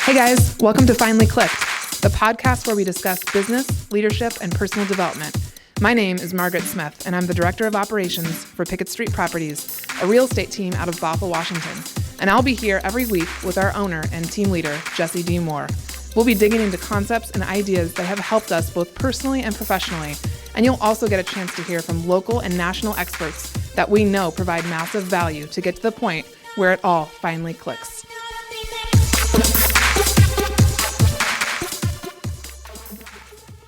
Hey guys, welcome to Finally Clicked, the podcast where we discuss business, leadership, and personal development. My name is Margaret Smith, and I'm the Director of Operations for Pickett Street Properties, a real estate team out of Bothell, Washington. And I'll be here every week with our owner and team leader, Jesse D. Moore. We'll be digging into concepts and ideas that have helped us both personally and professionally, and you'll also get a chance to hear from local and national experts that we know provide massive value to get to the point where it all finally clicks.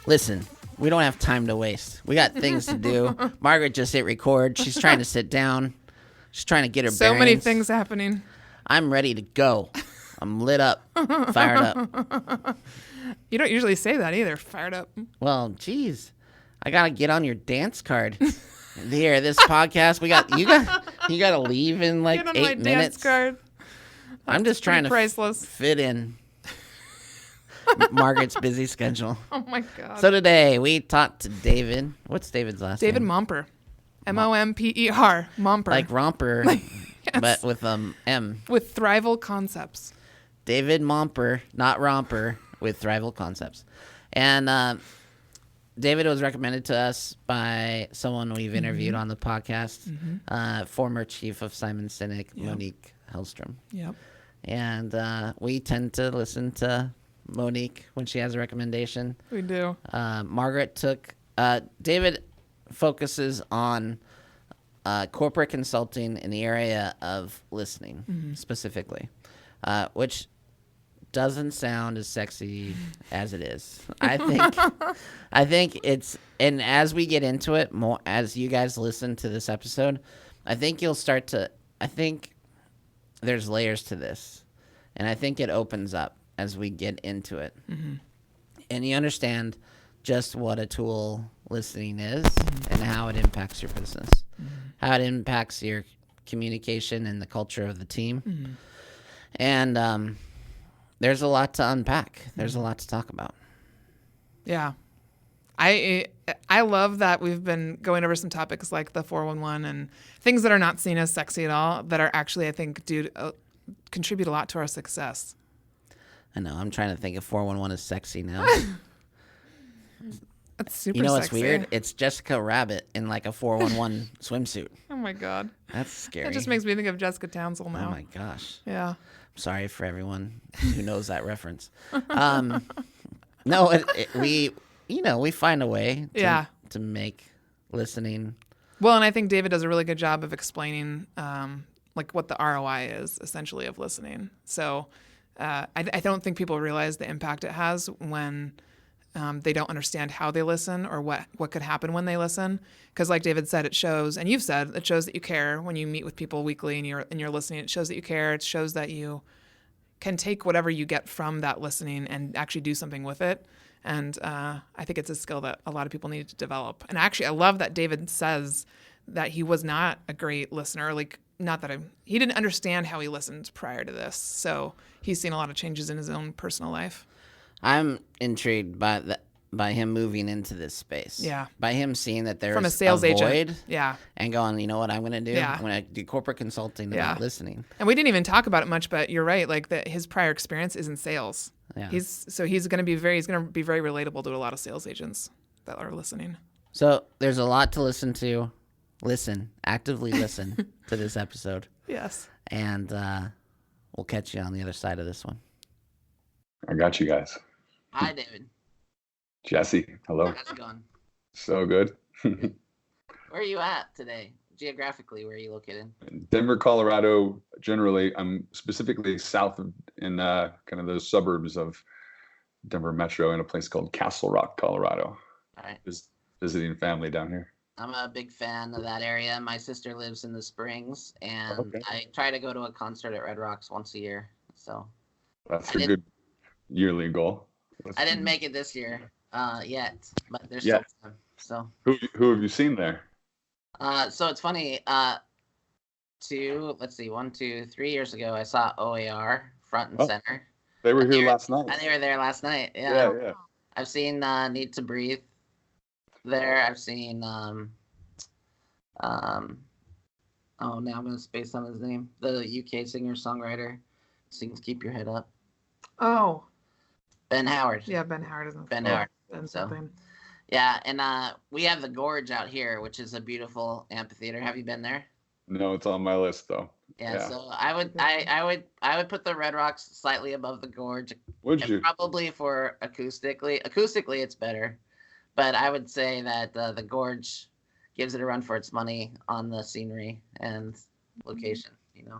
Listen, we don't have time to waste. We got things to do. Margaret just hit record. She's trying to sit down. She's trying to get her bearings. So many things happening. I'm ready to go. I'm lit up, fired up. You don't usually say that either, fired up. Well, geez, I gotta get on your dance card. Here, this podcast, you got to leave in like Get on 8 my minutes. dance card. I'm just trying to priceless. fit in Margaret's busy schedule. Oh my God. So today we talked to David. What's David's last David name? Momper. Momper. Momper. Like romper, Yes. but with M. With Thrival Concepts. David Momper, not romper, with Thrival Concepts. And David was recommended to us by someone we've interviewed on the podcast, former Chief of Simon Sinek, Monique Helstrom. Yep. And we tend to listen to Monique when she has a recommendation. We do. Margaret David focuses on corporate consulting in the area of listening specifically, which doesn't sound as sexy as it is. I think it's, and as we get into it more, as you guys listen to this episode, I think there's layers to this, and I think it opens up as we get into it, and you understand just what a tool listening is and how it impacts your business, how it impacts your communication and the culture of the team. And there's a lot to unpack. There's a lot to talk about. Yeah. I love that we've been going over some topics like the 411 and things that are not seen as sexy at all that are actually, I think, contribute a lot to our success. I know. I'm trying to think if 411 is sexy now. That's super sexy. You know what's weird? It's Jessica Rabbit in like a 411 swimsuit. Oh my God. That's scary. That just makes me think of Jessica Townsend now. Oh my gosh. Yeah. I'm sorry for everyone who knows that reference. No, we find a way to make listening. Well, and I think David does a really good job of explaining like what the ROI is essentially of listening. So I don't think people realize the impact it has when they don't understand how they listen or what could happen when they listen. Because like David said, it shows, and you've said, it shows that you care when you meet with people weekly and you're listening. It shows that you care. It shows that you can take whatever you get from that listening and actually do something with it. And I think it's a skill that a lot of people need to develop. And actually, I love that David says that he was not a great listener. Like, not that he didn't understand how he listened prior to this. So he's seen a lot of changes in his own personal life. I'm intrigued by him moving into this space. Yeah. By him seeing that there's From a sales void. agent. Yeah. And going, you know what I'm going to do? Yeah. I'm going to do corporate consulting about listening. And we didn't even talk about it much, but you're right. Like his prior experience is in sales. Yeah. He's going to be very relatable to a lot of sales agents that are listening. So there's a lot to listen to. Actively listen to this episode. Yes. And we'll catch you on the other side of this one. I got you guys. Hi, David. Jesse, hello. How's it going? So good. Where are you at today? Geographically, where are you located? Denver, Colorado. Generally, I'm specifically south of, in kind of those suburbs of Denver Metro, in a place called Castle Rock, Colorado. All right. Just visiting family down here. I'm a big fan of that area. My sister lives in the Springs, and I try to go to a concert at Red Rocks once a year. So that's a good yearly goal. I didn't make it this year yet, but there's still time. So who have you seen there? So it's funny. 1, 2, 3 years ago, I saw OAR front and center. They were here last night. And they were there last night. Yeah. I've seen Need to Breathe there. I've seen now I'm gonna space on his name. The UK singer-songwriter sings Keep Your Head Up. Oh, Ben Howard. yeah, Ben Howard isn't. Ben Howard. Ben So, something. yeah, and we have the Gorge out here, which is a beautiful amphitheater. Have you been there? No, it's on my list though. Yeah, so I would put the Red Rocks slightly above the Gorge. Would you? Probably for acoustically. Acoustically, it's better, but I would say that the Gorge gives it a run for its money on the scenery and location.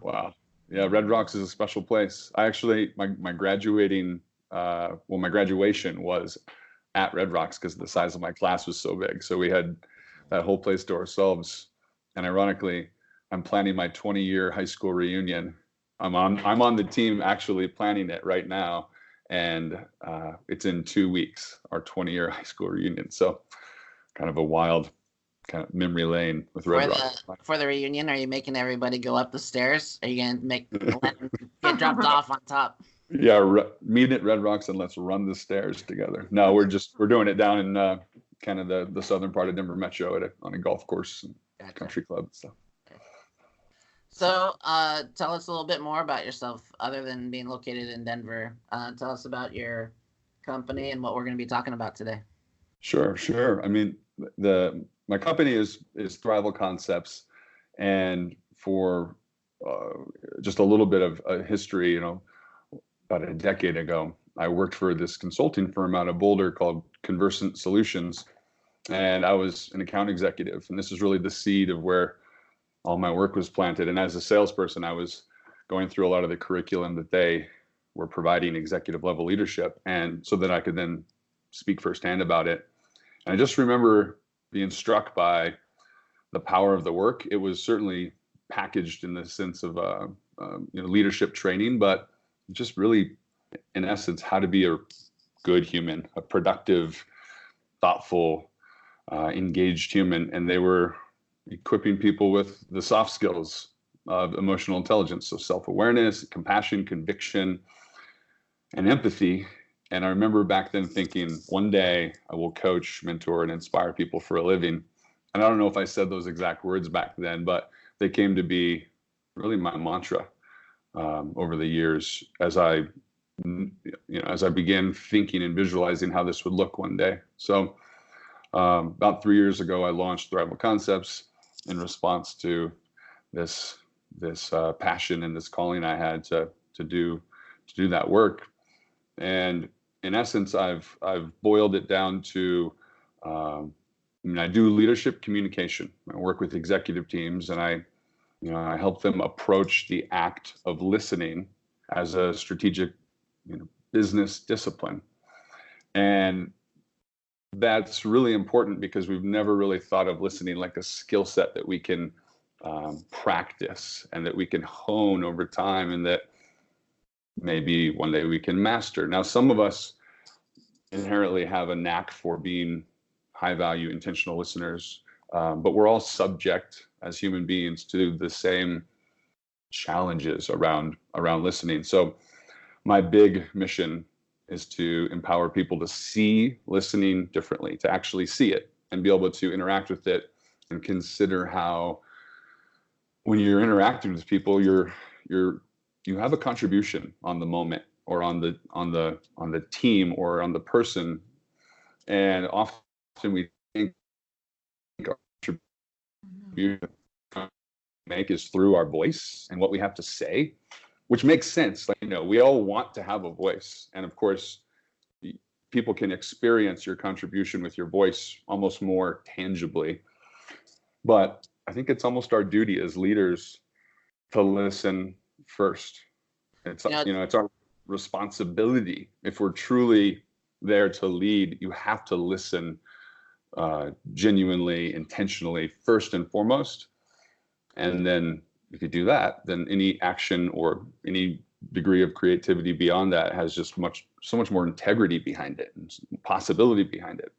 Wow. Yeah, Red Rocks is a special place. I actually my graduation was at Red Rocks because the size of my class was so big. So we had that whole place to ourselves. And ironically, I'm planning my 20-year high school reunion. I'm on the team actually planning it right now, and it's in 2 weeks, our 20-year high school reunion. So kind of a wild kind of memory lane with Red Rocks. For the reunion, are you making everybody go up the stairs? Are you gonna get dropped off on top? Yeah, meet at Red Rocks and let's run the stairs together. No, we're doing it down in kind of the southern part of Denver Metro on a golf course and country club and stuff. So tell us a little bit more about yourself, other than being located in Denver. Tell us about your company and what we're going to be talking about today. Sure. I mean, my company is Thrival Concepts, and for just a little bit of history, about a decade ago, I worked for this consulting firm out of Boulder called Conversant Solutions, and I was an account executive, and this is really the seed of where all my work was planted. And as a salesperson, I was going through a lot of the curriculum that they were providing executive level leadership, and so that I could then speak firsthand about it. And I just remember being struck by the power of the work. It was certainly packaged in the sense of leadership training, but just really, in essence, how to be a good human, a productive, thoughtful, engaged human. And they were equipping people with the soft skills of emotional intelligence, so self-awareness, compassion, conviction, and empathy. And I remember back then thinking, one day I will coach, mentor, and inspire people for a living. And I don't know if I said those exact words back then, but they came to be really my mantra over the years as I began thinking and visualizing how this would look one day. So about 3 years ago, I launched Thrival Concepts in response to this passion and this calling I had to do that work. And in essence, I've boiled it down to, I do leadership communication. I work with executive teams, and I help them approach the act of listening as a strategic, business discipline. And that's really important because we've never really thought of listening like a skill set that we can practice and that we can hone over time, and that maybe one day we can master. Now, some of us inherently have a knack for being high value, intentional listeners, but we're all subject as human beings to the same challenges around listening. So my big mission is to empower people to see listening differently, to actually see it and be able to interact with it and consider how, when you're interacting with people, you have a contribution on the moment or on the team or on the person. And often we think our contribution make is through our voice and what we have to say, which makes sense. We all want to have a voice. And of course, people can experience your contribution with your voice almost more tangibly. But I think it's almost our duty as leaders to listen first. It's our responsibility. If we're truly there to lead, you have to listen genuinely, intentionally, first and foremost. And then if you do that, then any action or any degree of creativity beyond that has just so much more integrity behind it and possibility behind it.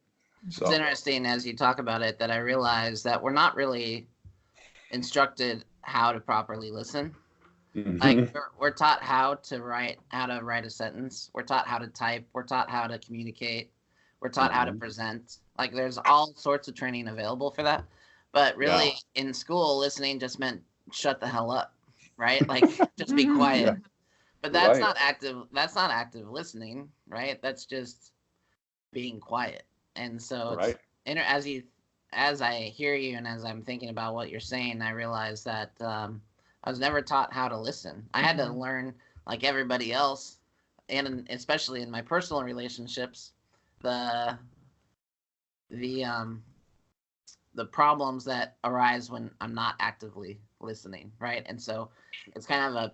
So it's interesting as you talk about it that I realize that we're not really instructed how to properly listen. Mm-hmm. Like we're taught how to write a sentence. We're taught how to type. We're taught how to communicate. We're taught how to present. Like there's all sorts of training available for that. But really, in school, listening just meant shut the hell up, right? Like just be quiet. But that's Right. not active. That's not active listening, right? That's just being quiet. And so it's Right. as I hear you and as I'm thinking about what you're saying, I realize that I was never taught how to listen. I had to learn, like everybody else, and especially in my personal relationships, the the um the problems that arise when I'm not actively listening, right? And so it's kind of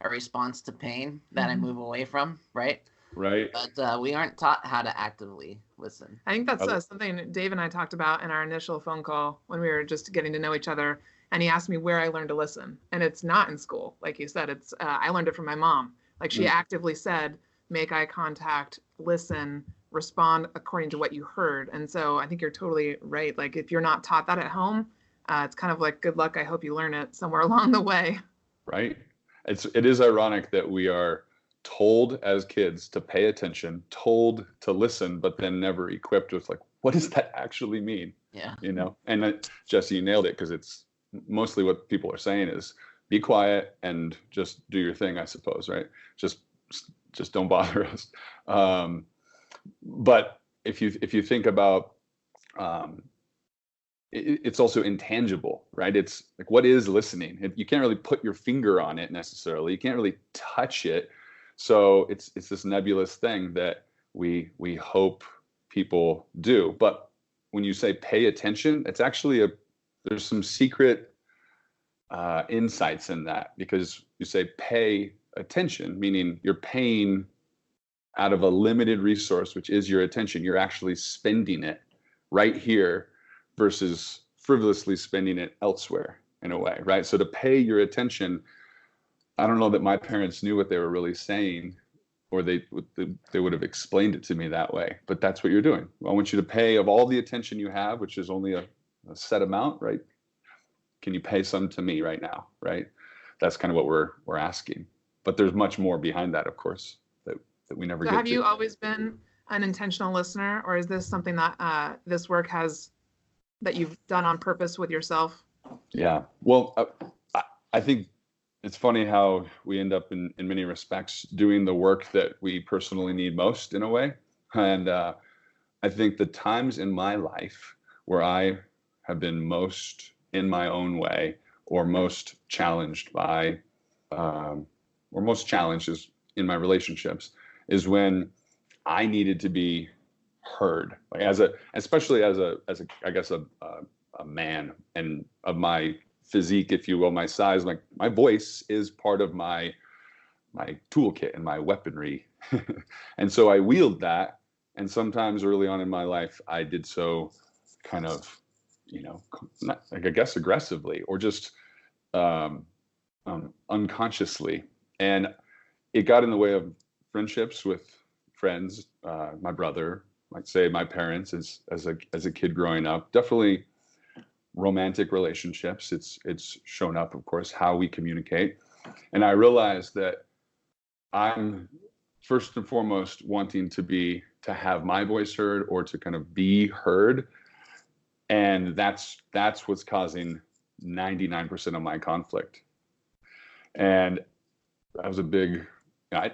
a response to pain that I move away from, right? Right. But we aren't taught how to actively listen. I think that's I- something Dave and I talked about in our initial phone call when we were just getting to know each other. And he asked me where I learned to listen. And it's not in school. Like you said, it's I learned it from my mom. Like she actively said, make eye contact, listen, respond according to what you heard. And so I think you're totally right. Like if you're not taught that at home, it's kind of like good luck. I hope you learn it somewhere along the way. Right. It is ironic that we are told as kids to pay attention, told to listen, but then never equipped with like, what does that actually mean? Yeah. And Jesse, you nailed it, because it's mostly what people are saying is be quiet and just do your thing, I suppose, right? Just don't bother us. But if you think about it's also intangible, right? It's like, what is listening? You can't really put your finger on it necessarily. You can't really touch it. So it's this nebulous thing that we hope people do. But when you say pay attention, it's actually there's some secret insights in that, because you say pay attention, meaning you're paying out of a limited resource, which is your attention. You're actually spending it right here versus frivolously spending it elsewhere in a way, right? So to pay your attention, I don't know that my parents knew what they were really saying, or they would have explained it to me that way, but that's what you're doing. I want you to pay of all the attention you have, which is only a set amount, right? Can you pay some to me right now, right? That's kind of what we're asking. But there's much more behind that, of course, that we never So get have to. you always been an intentional listener, or is this something that this work that you've done on purpose with yourself? Yeah. Well, I think it's funny how we end up in many respects doing the work that we personally need most in a way. And I think the times in my life where I have been most in my own way, or most challenged by, or most challenged is in my relationships, is when I needed to be heard, like especially as a I guess a man, and of my physique, if you will, my size, like my voice is part of my toolkit and my weaponry. And so I wield that, and sometimes early on in my life I did so kind of, not, like, I guess aggressively, or just unconsciously, and it got in the way of friendships with friends, my brother, I'd say my parents as a kid growing up, definitely romantic relationships. It's shown up, of course, how we communicate. And I realized that I'm first and foremost wanting to have my voice heard, or to kind of be heard. And that's what's causing 99% of my conflict. And that was a big,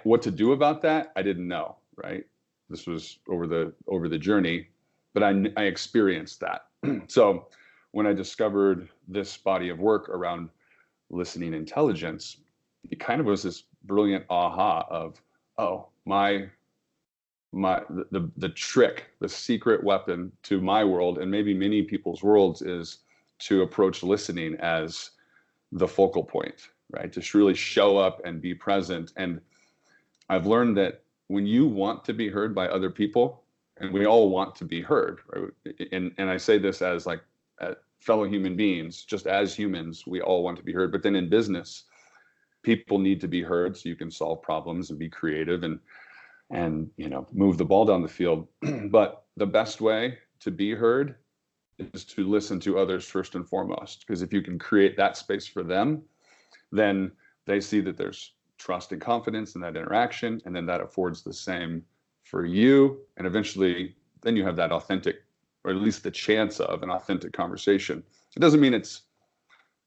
what to do about that, I didn't know, right? This was over the journey, but I experienced that. So when I discovered this body of work around listening intelligence, it kind of was this brilliant aha of, oh, the trick, the secret weapon to my world, and maybe many people's worlds, is to approach listening as the focal point, right? To really show up and be present. And I've learned that when you want to be heard by other people, and we all want to be heard, right? And I say this as like fellow human beings, just as humans, we all want to be heard. But then in business, people need to be heard so you can solve problems and be creative and move the ball down the field. But the best way to be heard is to listen to others first and foremost, because if you can create that space for them, then they see that there's trust and confidence in that interaction, and then that affords the same for you, and eventually then you have that authentic, or at least the chance of an authentic conversation. It doesn't mean it's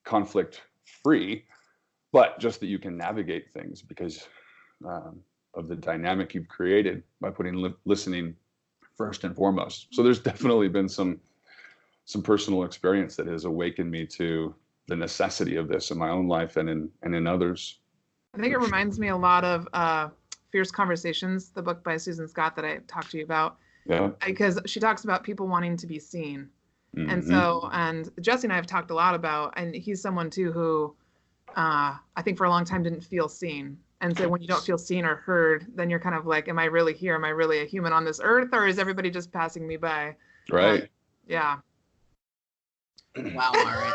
conflict free, but just that you can navigate things because of the dynamic you've created by putting listening first and foremost. So there's definitely been some personal experience that has awakened me to the necessity of this in my own life and in others. I think it reminds me a lot of Fierce Conversations, the book by Susan Scott that I talked to you about. Yeah. Because she talks about people wanting to be seen. Mm-hmm. And so, and Jesse and I have talked a lot about, and he's someone too who I think for a long time didn't feel seen. And so when you don't feel seen or heard, then you're kind of like, am I really here? Am I really a human on this earth? Or is everybody just passing me by? Right. Yeah. Wow, Margaret.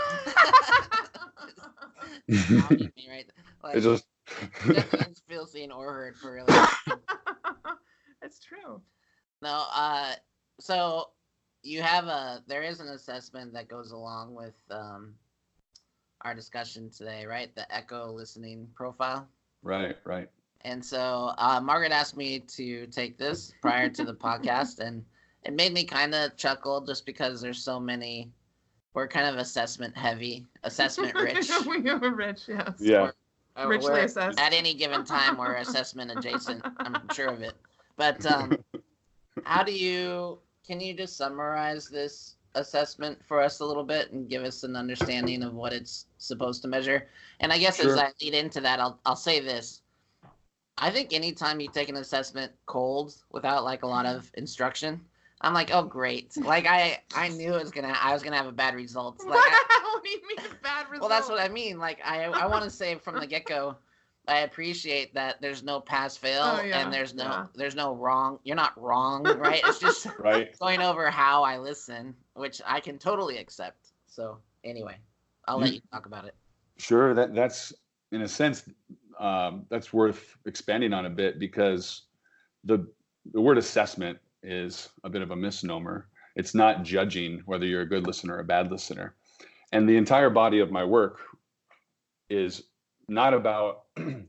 Me, right? Like, It just didn't feel seen or heard for really. That's true. No, so you have there is an assessment that goes along with our discussion today, right? The echo listening profile. right. And so Margaret asked me to take this prior to the podcast, and it made me kind of chuckle just because there's so many. We're kind of assessment heavy, assessment rich. We are rich, yes. Yeah. Richly assessed. At any given time, we're assessment adjacent. I'm sure of it. But can you just summarize this assessment for us a little bit and give us an understanding of what it's supposed to measure? And I guess Sure. as I lead into that, I'll say this. I think anytime you take an assessment cold without like a lot of instruction, I'm like, oh great! Like I knew I was gonna have a bad result. Like, What do you mean bad results? well, that's what I mean. Like I want to say from the get go, I appreciate that there's no pass fail and there's no wrong. You're not wrong, right? It's just Right. going over how I listen, which I can totally accept. So anyway, I'll let you talk about it. Sure. That's in a sense that's worth expanding on a bit because the word assessment is a bit of a misnomer. It's not judging whether you're a good listener or a bad listener. And the entire body of my work is not about good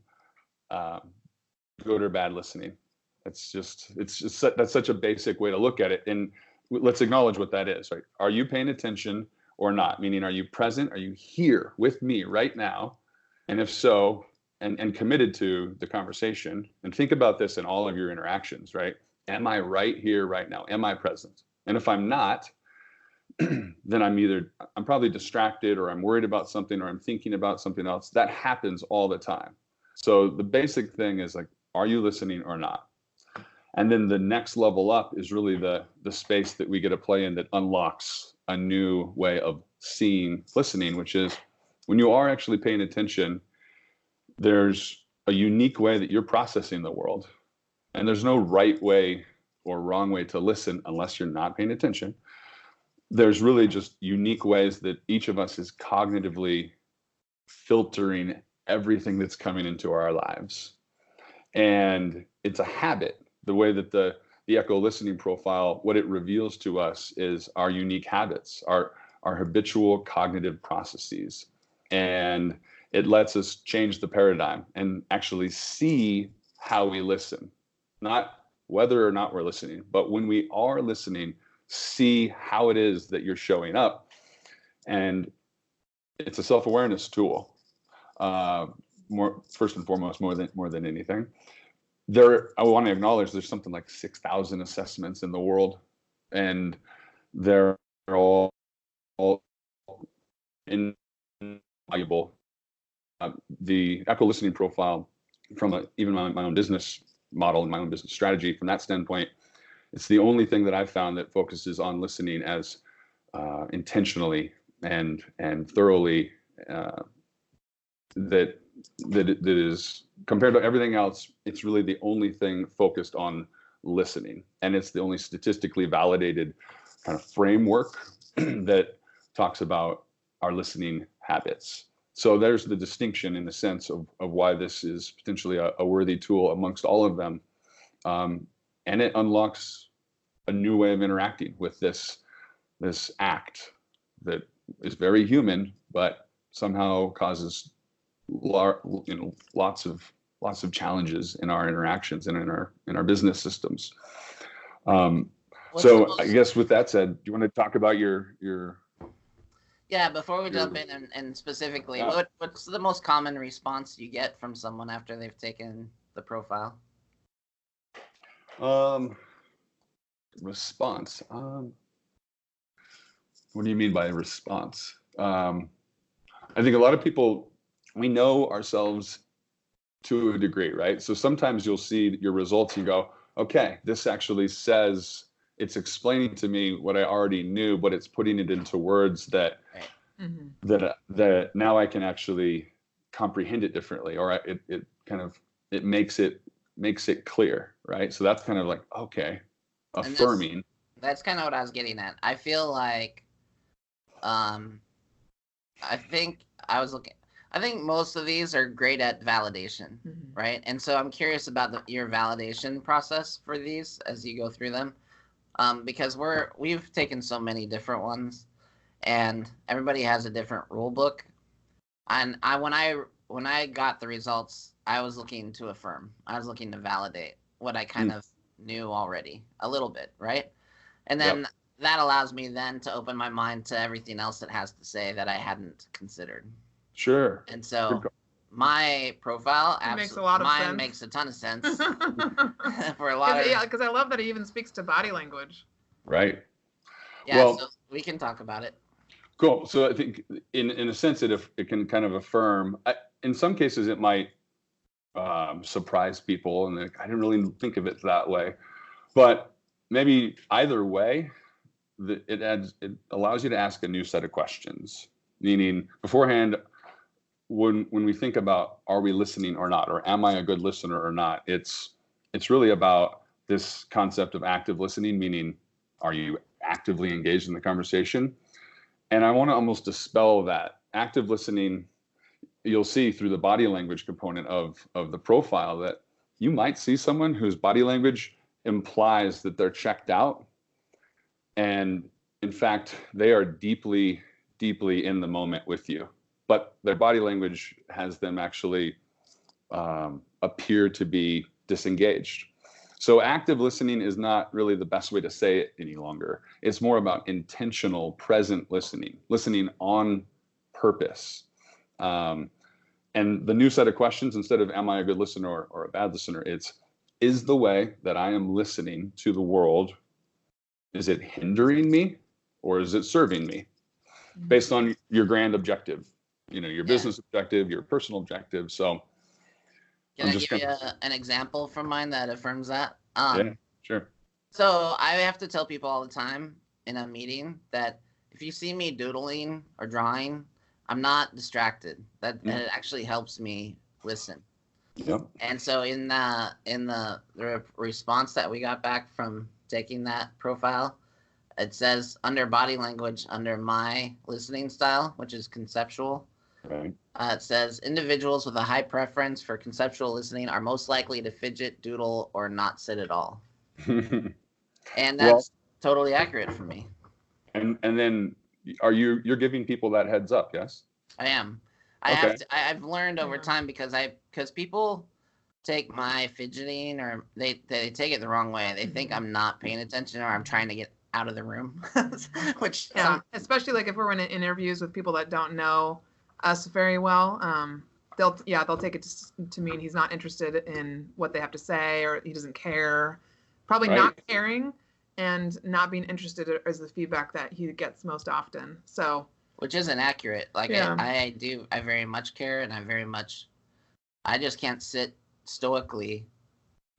or bad listening. That's such a basic way to look at it. And let's acknowledge what that is, right? Are you paying attention or not? Meaning, are you present? Are you here with me right now? And if so, and committed to the conversation, and think about this in all of your interactions, right? Am I right here, right now? Am I present? And if I'm not, then I'm probably distracted, or I'm worried about something, or I'm thinking about something else. That happens all the time. So the basic thing is like, are you listening or not? And then the next level up is really the space that we get to play in that unlocks a new way of seeing listening, which is when you are actually paying attention, there's a unique way that you're processing the world. And there's no right way or wrong way to listen unless you're not paying attention. There's really just unique ways that each of us is cognitively filtering everything that's coming into our lives. And it's a habit. The way that the echo listening profile, what it reveals to us is our unique habits, our habitual cognitive processes. And it lets us change the paradigm and actually see how we listen. Not whether or not we're listening, but when we are listening, see how it is that you're showing up. And it's a self-awareness tool, first and foremost, more than anything. I want to acknowledge there's something like 6,000 assessments in the world, and they're all invaluable. The echo listening profile, from even my own business model and my own business strategy, from that standpoint, it's the only thing that I've found that focuses on listening as intentionally and thoroughly. That is, compared to everything else, it's really the only thing focused on listening, and it's the only statistically validated kind of framework that talks about our listening habits. So there's the distinction in the sense of why this is potentially a worthy tool amongst all of them. And it unlocks a new way of interacting with this act that is very human, but somehow causes lots of challenges in our interactions and in our business systems. So I guess with that said, do you want to talk about your Yeah, before we jump in and specifically, Yeah. what's the most common response you get from someone after they've taken the profile? Response. What do you mean by response? I think a lot of people, we know ourselves to a degree, right? So sometimes you'll see your results and go, okay, this actually says, it's explaining to me what I already knew, but it's putting it into words that Right. that now I can actually comprehend it differently, or it kind of it makes it clear, right? So that's kind of like, okay, And affirming. that's kind of what I was getting at. I feel like, I think I think most of these are great at validation, right? And so I'm curious about your validation process for these as you go through them, because we've taken so many different ones, and everybody has a different rule book. And when I got the results, I was looking to affirm. I was looking to validate what I kind of knew already a little bit, right? And then that allows me then to open my mind to everything else it has to say that I hadn't considered. Sure. And so my profile makes a lot of sense. makes a ton of sense for a lot of because I love that he even speaks to body language. Right. Yeah, Well, so we can talk about it. Cool. So I think in a sense it can kind of affirm. In some cases it might surprise people, and I didn't really think of it that way. But maybe either way, it allows you to ask a new set of questions. Meaning beforehand, when we think about are we listening or not, or am I a good listener or not, it's really about this concept of active listening. Meaning, are you actively engaged in the conversation? And I want to almost dispel that. Active listening, you'll see through the body language component of the profile that you might see someone whose body language implies that they're checked out. And in fact, they are deeply, deeply in the moment with you. But their body language has them actually appear to be disengaged. So active listening is not really the best way to say it any longer. It's more about intentional, present listening on purpose. And the new set of questions, instead of am I a good listener or a bad listener, it's is the way that I am listening to the world, is it hindering me or is it serving me? Based on your grand objective, your business objective, your personal objective. So Can I give you an example from mine that affirms that? Yeah, sure. So I have to tell people all the time in a meeting that if you see me doodling or drawing, I'm not distracted. That it actually helps me listen. Yep. And so in the response that we got back from taking that profile, it says under body language, under my listening style, which is conceptual, Right. it says individuals with a high preference for conceptual listening are most likely to fidget, doodle, or not sit at all. And that's totally accurate for me. And then you're giving people that heads up, yes? I am. Okay. I've learned over time because people take my fidgeting, or they take it the wrong way. They think I'm not paying attention or I'm trying to get out of the room. Which especially like if we're in interviews with people that don't know us very well, they'll take it to mean he's not interested in what they have to say, or he doesn't care. Probably Right. Not caring and not being interested is the feedback that he gets most often. So, which isn't accurate. Like I very much care, and I just can't sit stoically,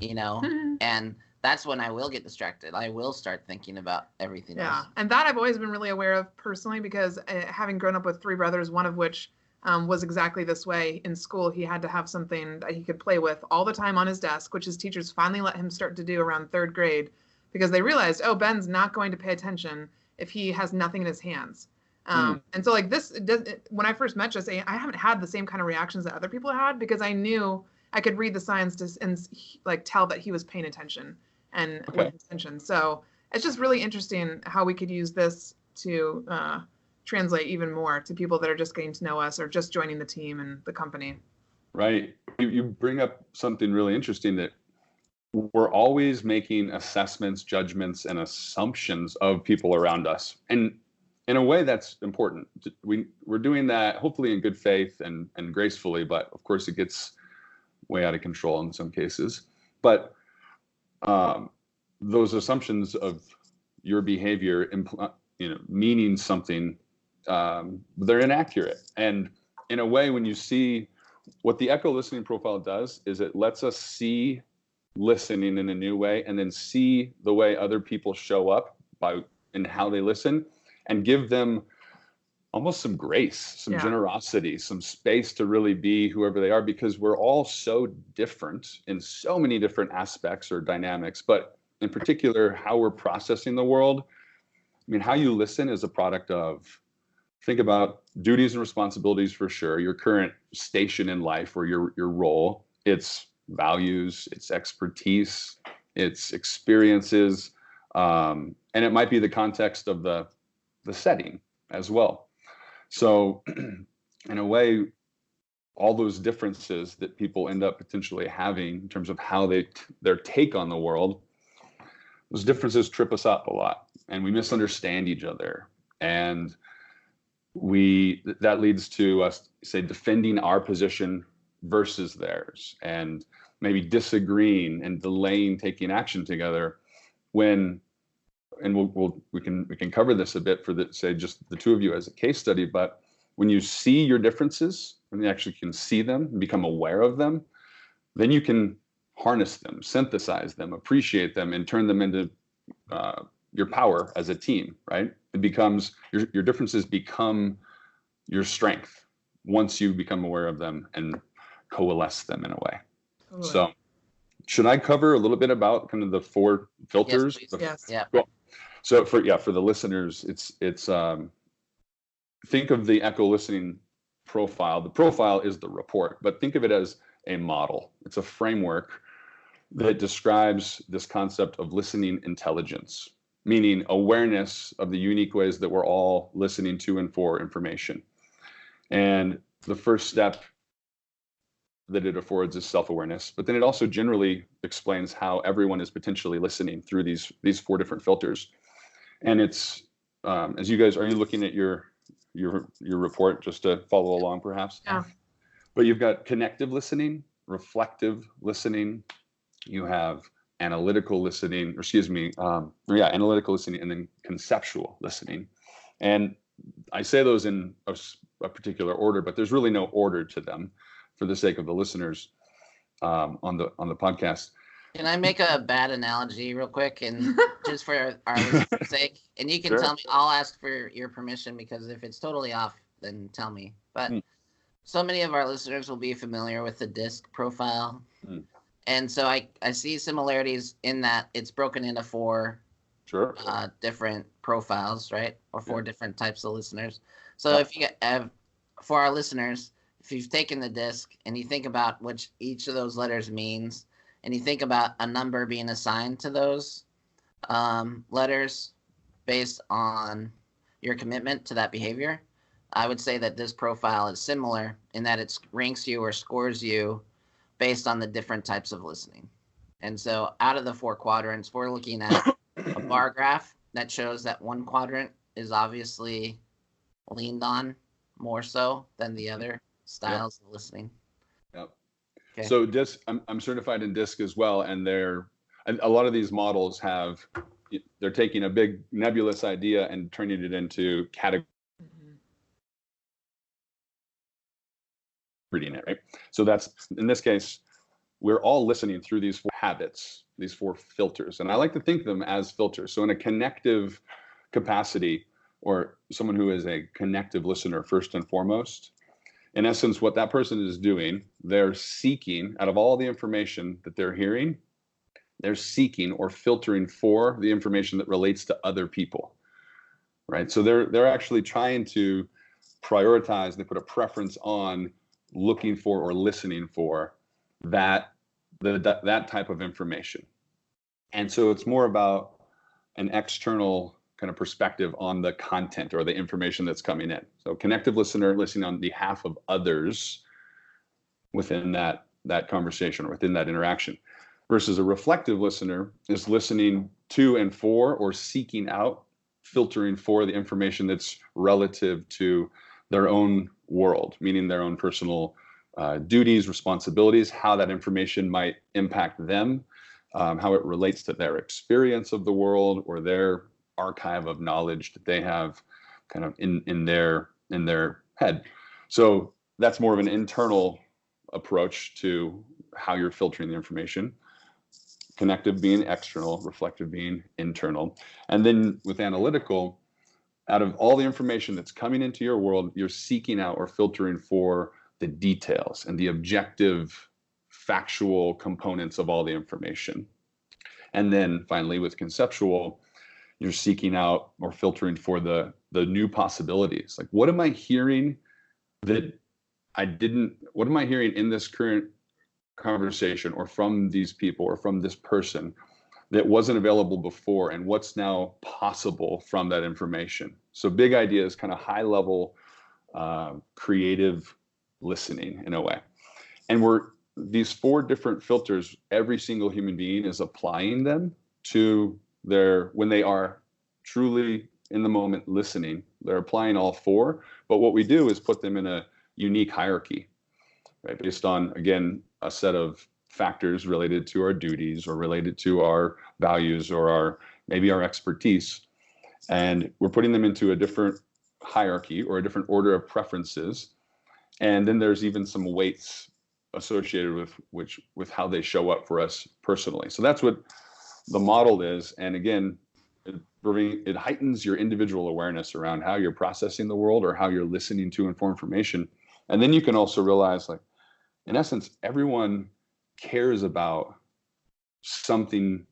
and that's when I will get distracted. I will start thinking about everything else. And that I've always been really aware of personally, because having grown up with three brothers, one of which was exactly this way. In school, he had to have something that he could play with all the time on his desk, which his teachers finally let him start to do around third grade, because they realized, oh, Ben's not going to pay attention if he has nothing in his hands. And so like when I first met Jesse, I haven't had the same kind of reactions that other people had, because I knew I could read the signs and like tell that he was paying attention and with intention. So it's just really interesting how we could use this to translate even more to people that are just getting to know us or just joining the team and the company. Right. You bring up something really interesting, that we're always making assessments, judgments, and assumptions of people around us. And in a way, that's important. We're doing that hopefully in good faith and gracefully, but of course it gets way out of control in some cases. But those assumptions of your behavior, meaning something, they're inaccurate. And in a way, when you see what the echo listening profile does, is it lets us see listening in a new way, and then see the way other people show up in how they listen, and give them almost some grace, some generosity, some space to really be whoever they are, because we're all so different in so many different aspects or dynamics, but in particular, how we're processing the world. I mean, how you listen is a product of, think about duties and responsibilities for sure, your current station in life or your role, its values, its expertise, its experiences, and it might be the context of the setting as well. So in a way, all those differences that people end up potentially having in terms of how their take on the world, those differences trip us up a lot, and we misunderstand each other. And that leads to us, say, defending our position versus theirs, and maybe disagreeing and delaying taking action together when, and we can cover this a bit for say just the two of you as a case study, but when you see your differences, when you actually can see them and become aware of them, then you can harness them, synthesize them, appreciate them, and turn them into your power as a team, right? It becomes, your differences become your strength once you become aware of them and coalesce them in a way. Totally. So should I cover a little bit about kind of the 4 filters? Yes, please. Yes. Yeah. Cool. So for the listeners, it's think of the echo listening profile. The profile is the report, but think of it as a model. It's a framework that describes this concept of listening intelligence, meaning awareness of the unique ways that we're all listening to and for information. And the first step that it affords is self-awareness, but then it also generally explains how everyone is potentially listening through these 4 different filters. And it's, as you guys, are you looking at your report just to follow along perhaps? Yeah. But you've got connective listening, reflective listening, you have analytical listening, analytical listening, and then conceptual listening. And I say those in a particular order, but there's really no order to them for the sake of the listeners on the podcast. Can I make a bad analogy real quick, and just for our listeners' sake? And you can Sure. tell me, I'll ask for your permission, because if it's totally off, then tell me. But so many of our listeners will be familiar with the DISC profile. And so I see similarities in that it's broken into 4 different profiles, right? Or 4 different types of listeners. So if you have, for our listeners, if you've taken the DISC and you think about what each of those letters means, and you think about a number being assigned to those letters based on your commitment to that behavior, I would say that this profile is similar in that it ranks you or scores you based on the different types of listening. And so out of the 4 quadrants, we're looking at a bar graph that shows that one quadrant is obviously leaned on more so than the other styles of listening. Yep. Okay. So DISC, I'm certified in DISC as well, and a lot of these models they're taking a big nebulous idea and turning it into category. Reading it, right? So that's, in this case, we're all listening through these 4 habits, these 4 filters. And I like to think of them as filters. So in a connective capacity, or someone who is a connective listener first and foremost, in essence, what that person is doing, they're seeking, out of all the information that they're hearing, they're seeking or filtering for the information that relates to other people, right? So they're actually trying to prioritize, they put a preference on looking for or listening for that type of information. And so it's more about an external kind of perspective on the content or the information that's coming in. So connective listener, listening on behalf of others within that conversation or within that interaction, versus a reflective listener is listening to and for or seeking out filtering for the information that's relative to their own world, meaning their own personal duties, responsibilities, how that information might impact them, how it relates to their experience of the world or their archive of knowledge that they have kind of in their head. So that's more of an internal approach to how you're filtering the information. Connective being external, reflective being internal. And then with analytical, out of all the information that's coming into your world, you're seeking out or filtering for the details and the objective, factual components of all the information. And then finally, with conceptual, you're seeking out or filtering for the new possibilities. Like, what am I hearing that what am I hearing in this current conversation or from these people or from this person that wasn't available before, and what's now possible from that information? So big ideas, kind of high level, creative listening in a way. And these 4 different filters, every single human being is applying them to when they are truly in the moment listening, they're applying all 4. But what we do is put them in a unique hierarchy, right? Based on, again, a set of factors related to our duties or related to our values or maybe our expertise. And we're putting them into a different hierarchy or a different order of preferences. And then there's even some weights associated with how they show up for us personally. So that's what the model is. And again, it heightens your individual awareness around how you're processing the world or how you're listening to information. And then you can also realize, like, in essence, everyone cares about something.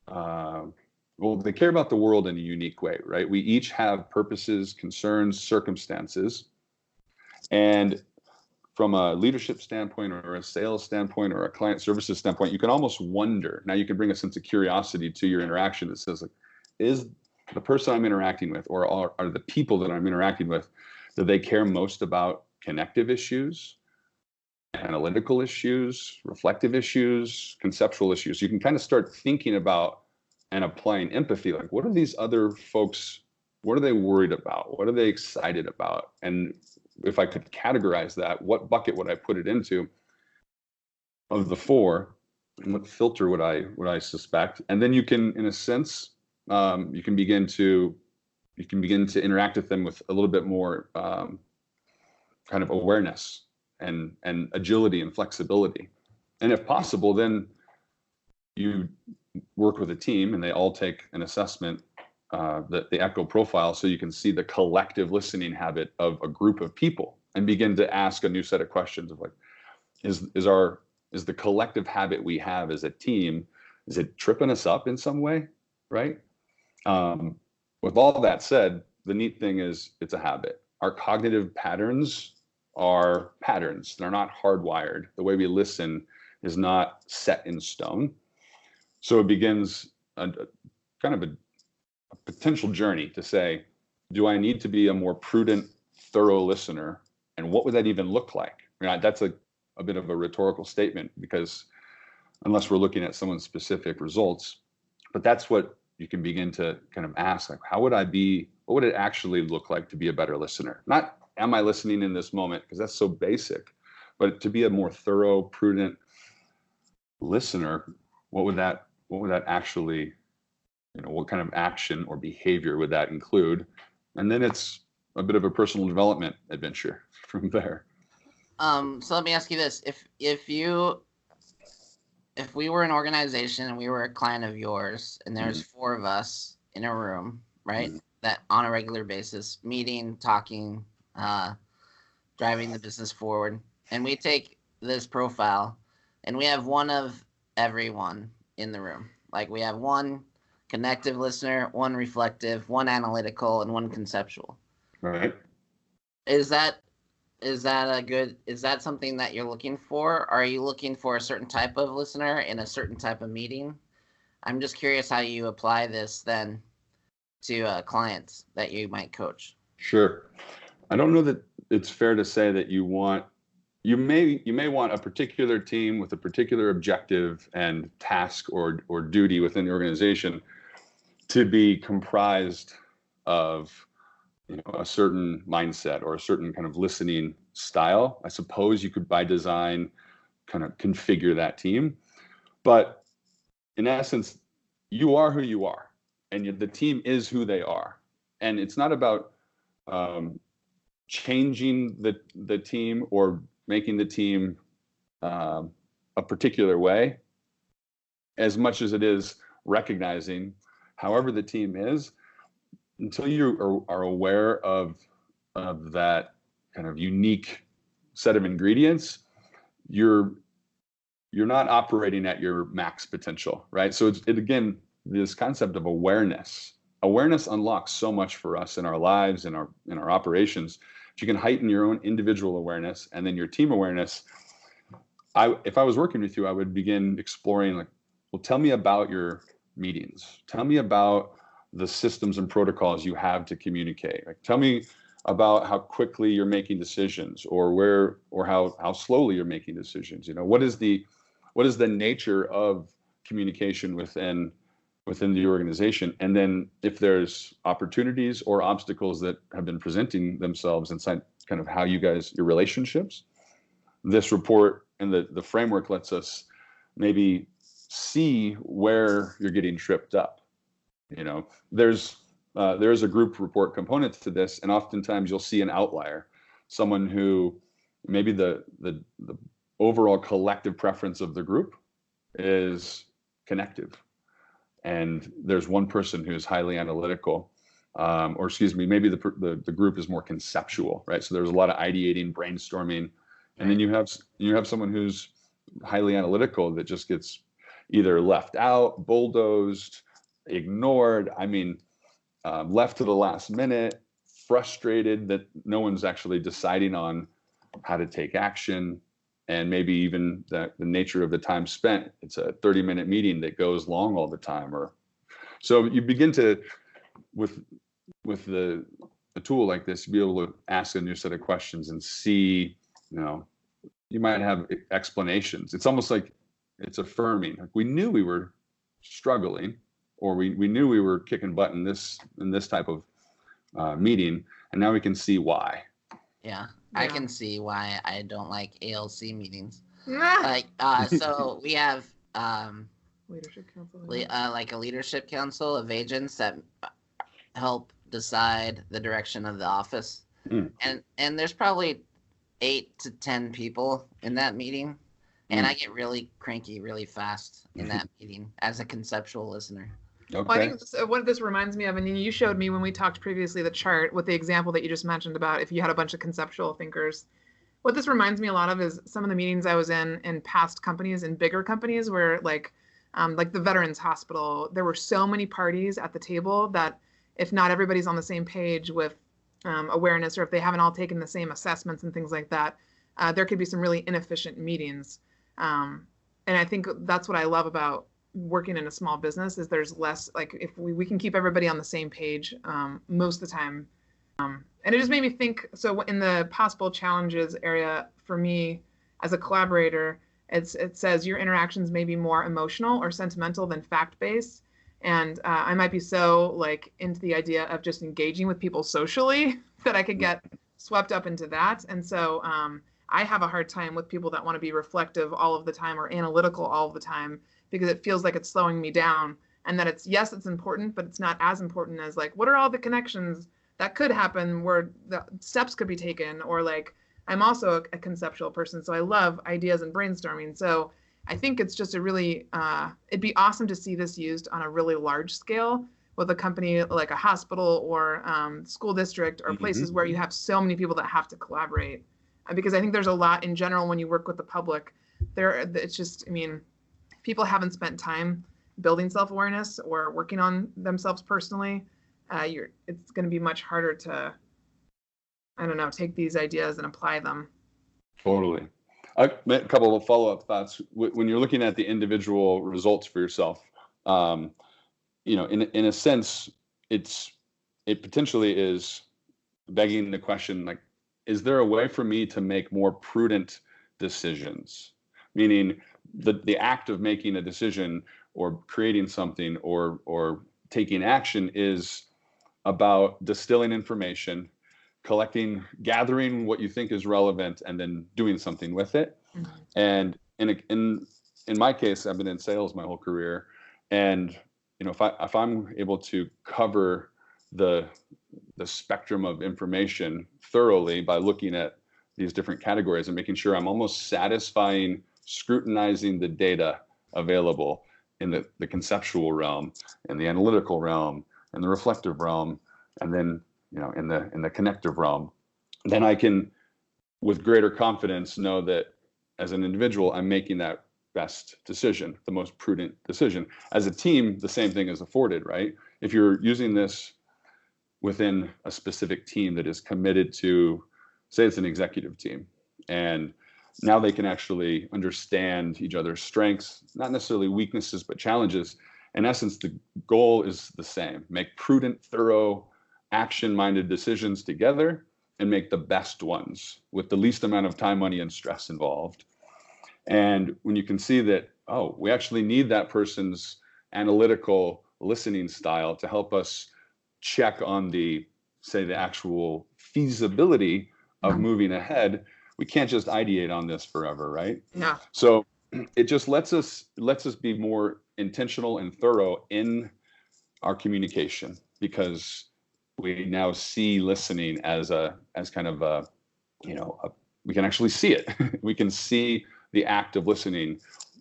They care about the world in a unique way, right? We each have purposes, concerns, circumstances. And from a leadership standpoint or a sales standpoint or a client services standpoint, you can almost wonder. Now you can bring a sense of curiosity to your interaction that says, like, is the person I'm interacting with or are the people that I'm interacting with, do they care most about connective issues, analytical issues, reflective issues, conceptual issues? You can kind of start thinking about and applying empathy. Like, what are these other folks, what are they worried about? What are they excited about? And if I could categorize that, what bucket would I put it into of the 4? And what filter would I suspect? And then you can, in a sense, you can begin to interact with them with a little bit more kind of awareness and agility and flexibility. And if possible, then you work with a team and they all take an assessment, the echo profile, so you can see the collective listening habit of a group of people and begin to ask a new set of questions of, like, is the collective habit we have as a team, is it tripping us up in some way, right? With all that said, the neat thing is it's a habit. Our cognitive patterns are patterns. They're not hardwired. The way we listen is not set in stone. So it begins kind of a potential journey to say, do I need to be a more prudent, thorough listener? And what would that even look like? I mean, that's a bit of a rhetorical statement, because unless we're looking at someone's specific results, but that's what you can begin to kind of ask, like, what would it actually look like to be a better listener? Not, am I listening in this moment? Because that's so basic, but to be a more thorough, prudent listener, what would that actually, what kind of action or behavior would that include? And then it's a bit of a personal development adventure from there. So let me ask you this: if we were an organization and we were a client of yours, and there's 4 of us in a room, right, that on a regular basis, meeting, talking, driving the business forward, and we take this profile and we have one of everyone in the room. Like, we have one connective listener, one reflective, one analytical, and one conceptual. Right. Is that something that you're looking for? Are you looking for a certain type of listener in a certain type of meeting? I'm just curious how you apply this then to clients that you might coach. Sure. I don't know that it's fair to say that you may want a particular team with a particular objective and task or duty within the organization to be comprised of, a certain mindset or a certain kind of listening style, I suppose you could by design kind of configure that team. But in essence, you are who you are, and the team is who they are. And it's not about changing the team or making the team a particular way, as much as it is recognizing however the team is, until you are aware of that kind of unique set of ingredients, you're not operating at your max potential, right? So it again, this concept of awareness unlocks so much for us in our lives, in our operations. If you can heighten your own individual awareness and then your team awareness, if I was working with you, I would begin exploring, like, well, tell me about your meetings. Tell me about the systems and protocols you have to communicate. Like, tell me about how quickly you're making decisions, or how slowly you're making decisions. What is the nature of communication within the organization? And then if there's opportunities or obstacles that have been presenting themselves inside kind of how your relationships, this report and the framework lets us maybe see where you're getting tripped up. There's a group report component to this, and oftentimes you'll see an outlier, someone who maybe the overall collective preference of the group is connective, and there's one person who's highly analytical, or excuse me, maybe the group is more conceptual, right? So there's a lot of ideating, brainstorming, and then you have someone who's highly analytical that just gets either left out, bulldozed, ignored. Left to the last minute, frustrated that no one's actually deciding on how to take action, and maybe even the nature of the time spent. It's a 30-minute meeting that goes long all the time. Or so you begin to, with a tool like this, be able to ask a new set of questions and see, you might have explanations. It's almost like it's affirming. Like, we knew we were struggling, or we knew we were kicking butt in this type of meeting, and now we can see why. Yeah, I can see why I don't like ALC meetings. So we have leadership council, like a leadership council of agents that help decide the direction of the office, and there's probably 8 to 10 people in that meeting, and I get really cranky really fast in that meeting as a conceptual listener. Okay. Well, I think what this reminds me of, and you showed me when we talked previously the chart with the example that you just mentioned about if you had a bunch of conceptual thinkers. What this reminds me a lot of is some of the meetings I was in past companies, in bigger companies, where like the Veterans Hospital, there were so many parties at the table that if not everybody's on the same page with awareness, or if they haven't all taken the same assessments and things like that, there could be some really inefficient meetings. And I think that's what I love about working in a small business, is there's less, like, if we can keep everybody on the same page most of the time. And it just made me think, so in the possible challenges area for me as a collaborator, it says your interactions may be more emotional or sentimental than fact-based. And I might be so like into the idea of just engaging with people socially that I could get swept up into that. And so I have a hard time with people that want to be reflective all of the time or analytical all of the time, because it feels like it's slowing me down. And that it's important, but it's not as important as like, what are all the connections that could happen where the steps could be taken? Or like, I'm also a conceptual person, so I love ideas and brainstorming. So I think it's just a really, it'd be awesome to see this used on a really large scale with a company like a hospital or school district, or places where you have so many people that have to collaborate. Because I think there's a lot in general when you work with the public, it's just, people haven't spent time building self-awareness or working on themselves personally. It's going to be much harder to, take these ideas and apply them. Totally. A couple of follow-up thoughts. When you're looking at the individual results for yourself, in a sense, it potentially is begging the question, like, is there a way for me to make more prudent decisions? Meaning the act of making a decision or creating something or taking action is about distilling information, gathering what you think is relevant, and then doing something with it. And in my case, I've been in sales my whole career, and if I'm able to cover the spectrum of information thoroughly by looking at these different categories and making sure I'm almost scrutinizing the data available in the conceptual realm, in the analytical realm, in the reflective realm, and then in the connective realm, then I can, with greater confidence, know that as an individual, I'm making that best decision, the most prudent decision. As a team, the same thing is afforded, right? If you're using this within a specific team that is committed to, say it's an executive team, and now they can actually understand each other's strengths, not necessarily weaknesses, but challenges. In essence, the goal is the same: make prudent, thorough, action-minded decisions together and make the best ones with the least amount of time, money, and stress involved. And when you can see that, oh, we actually need that person's analytical listening style to help us check on the actual feasibility of moving ahead, we can't just ideate on this forever, right? Yeah. So it just lets us be more intentional and thorough in our communication, because we now see listening as kind of we can actually see it. We can see the act of listening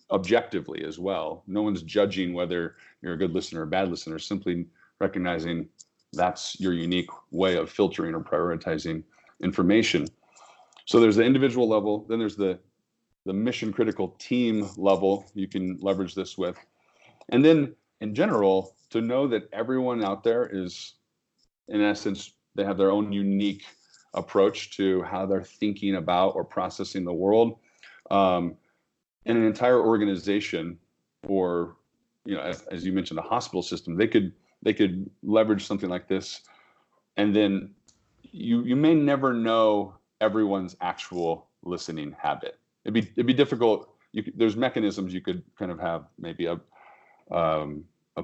objectively as well. No one's judging whether you're a good listener or a bad listener, simply recognizing that's your unique way of filtering or prioritizing information. So there's the individual level, then there's the mission critical team level you can leverage this with. And then in general, to know that everyone out there is, in essence, they have their own unique approach to how they're thinking about or processing the world. In an entire organization, or as you mentioned, a hospital system, they could leverage something like this, and then you may never know everyone's actual listening habit. It'd be difficult. There's mechanisms you could kind of have, maybe a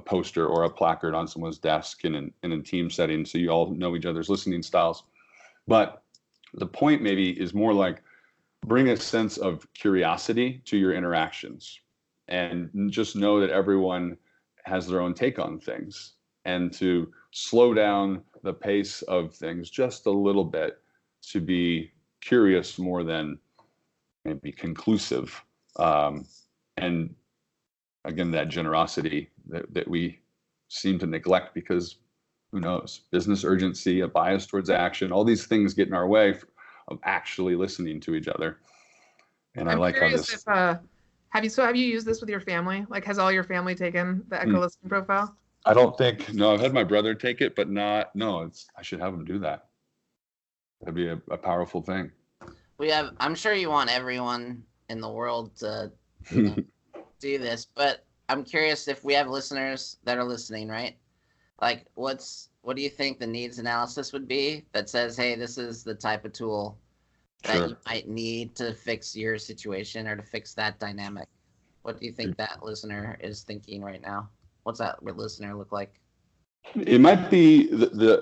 poster or a placard on someone's desk in a team setting, so you all know each other's listening styles. But the point maybe is more like, bring a sense of curiosity to your interactions, and just know that everyone has their own take on things, and to slow down the pace of things just a little bit, to be curious more than maybe conclusive. And again, that generosity that we seem to neglect because, who knows, business urgency, a bias towards action, all these things get in our way of actually listening to each other. And I'm curious if, have you used this with your family? Like, has all your family taken the Echo listening profile? I don't think, no, I've had my brother take it, but I should have him do that. That'd be a powerful thing. I'm sure you want everyone in the world to do this, but I'm curious if we have listeners that are listening, right? Like, what do you think the needs analysis would be that says, hey, this is the type of tool that you might need to fix your situation or to fix that dynamic? What do you think that listener is thinking right now? What's that listener look like? It might be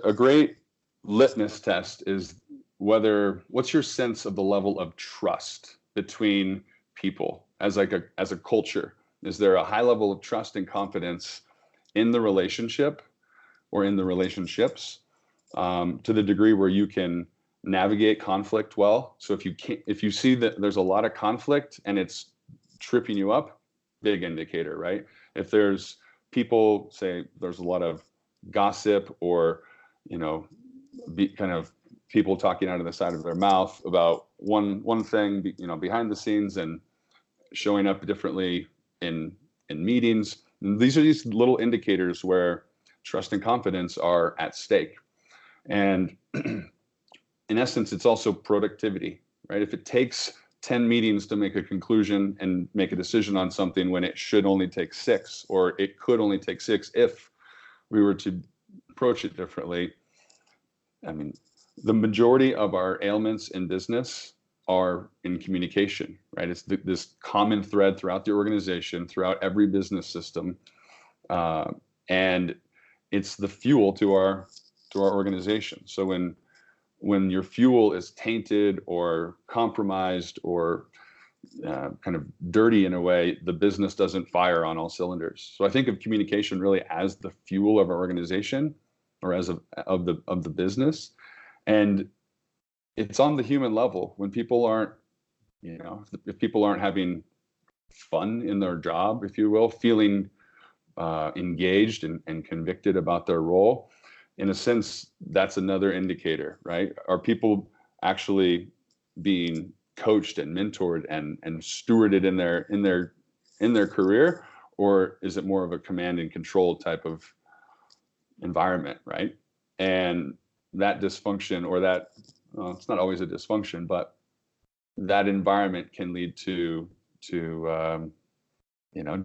a great litmus test is what's your sense of the level of trust between people as a culture? Is there a high level of trust and confidence in the relationship or in the relationships, to the degree where you can navigate conflict well? So if you see that there's a lot of conflict and it's tripping you up, big indicator, right? If there's people, say there's a lot of gossip or kind of people talking out of the side of their mouth about one thing, behind the scenes, and showing up differently in meetings. And these are these little indicators where trust and confidence are at stake. And in essence, it's also productivity, right? If it takes 10 meetings to make a conclusion and make a decision on something when it should only take 6, or it could only take 6 if we were to approach it differently. I mean, the majority of our ailments in business are in communication, right? It's this common thread throughout the organization, throughout every business system. And it's the fuel to our to our organization. So when your fuel is tainted or compromised or kind of dirty in a way, the business doesn't fire on all cylinders. So I think of communication really as the fuel of our organization, or as of the business. And it's on the human level. When people aren't, if people aren't having fun in their job, if you will, feeling engaged and convicted about their role, in a sense, that's another indicator, right? Are people actually being coached and mentored and stewarded in their career, or is it more of a command and control type of environment, right? And that dysfunction, or that, it's not always a dysfunction, but that environment can lead to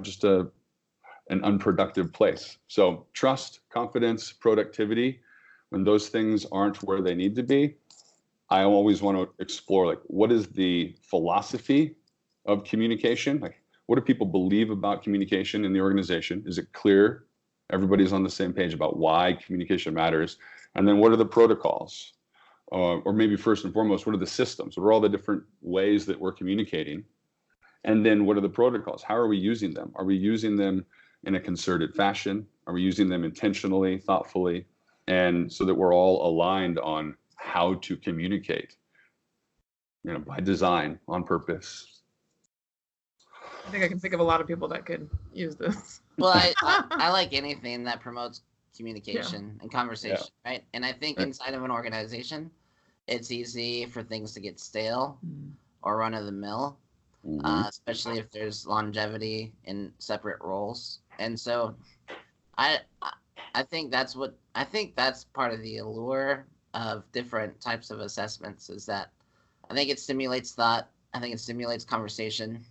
just an unproductive place. So trust, confidence, productivity, when those things aren't where they need to be, I always want to explore, like, what is the philosophy of communication? Like, what do people believe about communication in the organization? Is it clear? Everybody's on the same page about why communication matters. And then what are the protocols? Or maybe first and foremost, what are the systems? What are all the different ways that we're communicating? And then what are the protocols? How are we using them? Are we using them in a concerted fashion? Are we using them intentionally, thoughtfully? And so that we're all aligned on how to communicate, by design, on purpose. I think I can think of a lot of people that could use this. Well, I like anything that promotes communication and conversation, right? And I think inside of an organization, it's easy for things to get stale or run of the mill, especially if there's longevity in separate roles. And so I think that's part of the allure of different types of assessments, is that I think it stimulates thought. I think it stimulates conversation.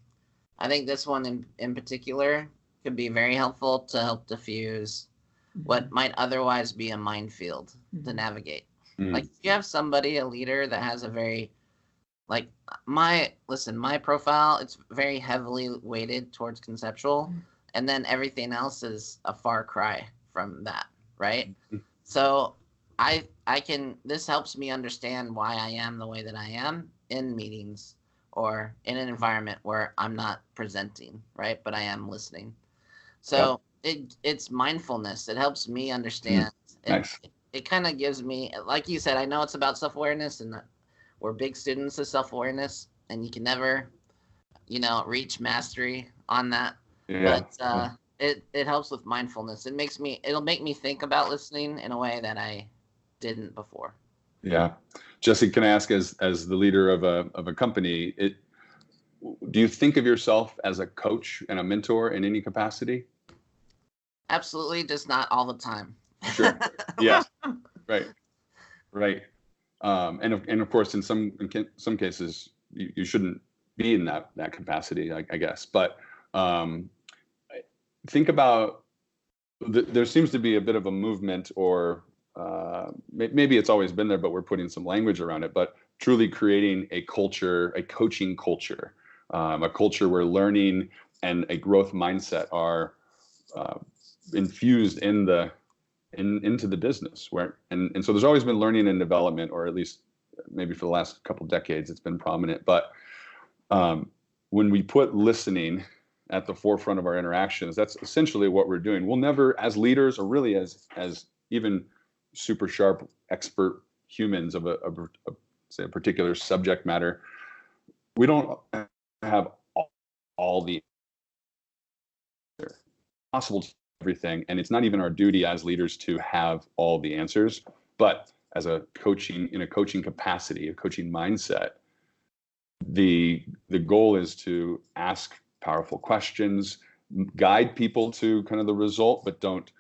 I think this one in particular could be very helpful to help diffuse what might otherwise be a minefield to navigate. Like, if you have somebody, a leader that has a very, like, my profile, it's very heavily weighted towards conceptual, and then everything else is a far cry from that, right? So this helps me understand why I am the way that I am in meetings or in an environment where I'm not presenting, right? But I am listening. So it's mindfulness. It helps me understand. Nice. It kind of gives me, like you said, I know it's about self-awareness, and that we're big students of self-awareness, and you can never, reach mastery on that. Yeah. But it helps with mindfulness. It'll make me think about listening in a way that I didn't before. Yeah. Jesse, can I ask, as the leader of a company, do you think of yourself as a coach and a mentor in any capacity? Absolutely, just not all the time. Sure. Yeah. Right. And of course, in some cases, you shouldn't be in that capacity, I guess. But think about, there seems to be a bit of a movement, or maybe it's always been there, but we're putting some language around it, but truly creating a culture, a coaching culture, a culture where learning and a growth mindset are infused into the business, and so there's always been learning and development, or at least maybe for the last couple of decades it's been prominent. But when we put listening at the forefront of our interactions, that's essentially what we're doing. We'll never, as leaders, or really as even super sharp expert humans of say a particular subject matter, we don't have all the possible everything, and it's not even our duty as leaders to have all the answers. But as in a coaching capacity, a coaching mindset, the goal is to ask powerful questions, guide people to kind of the result, but don't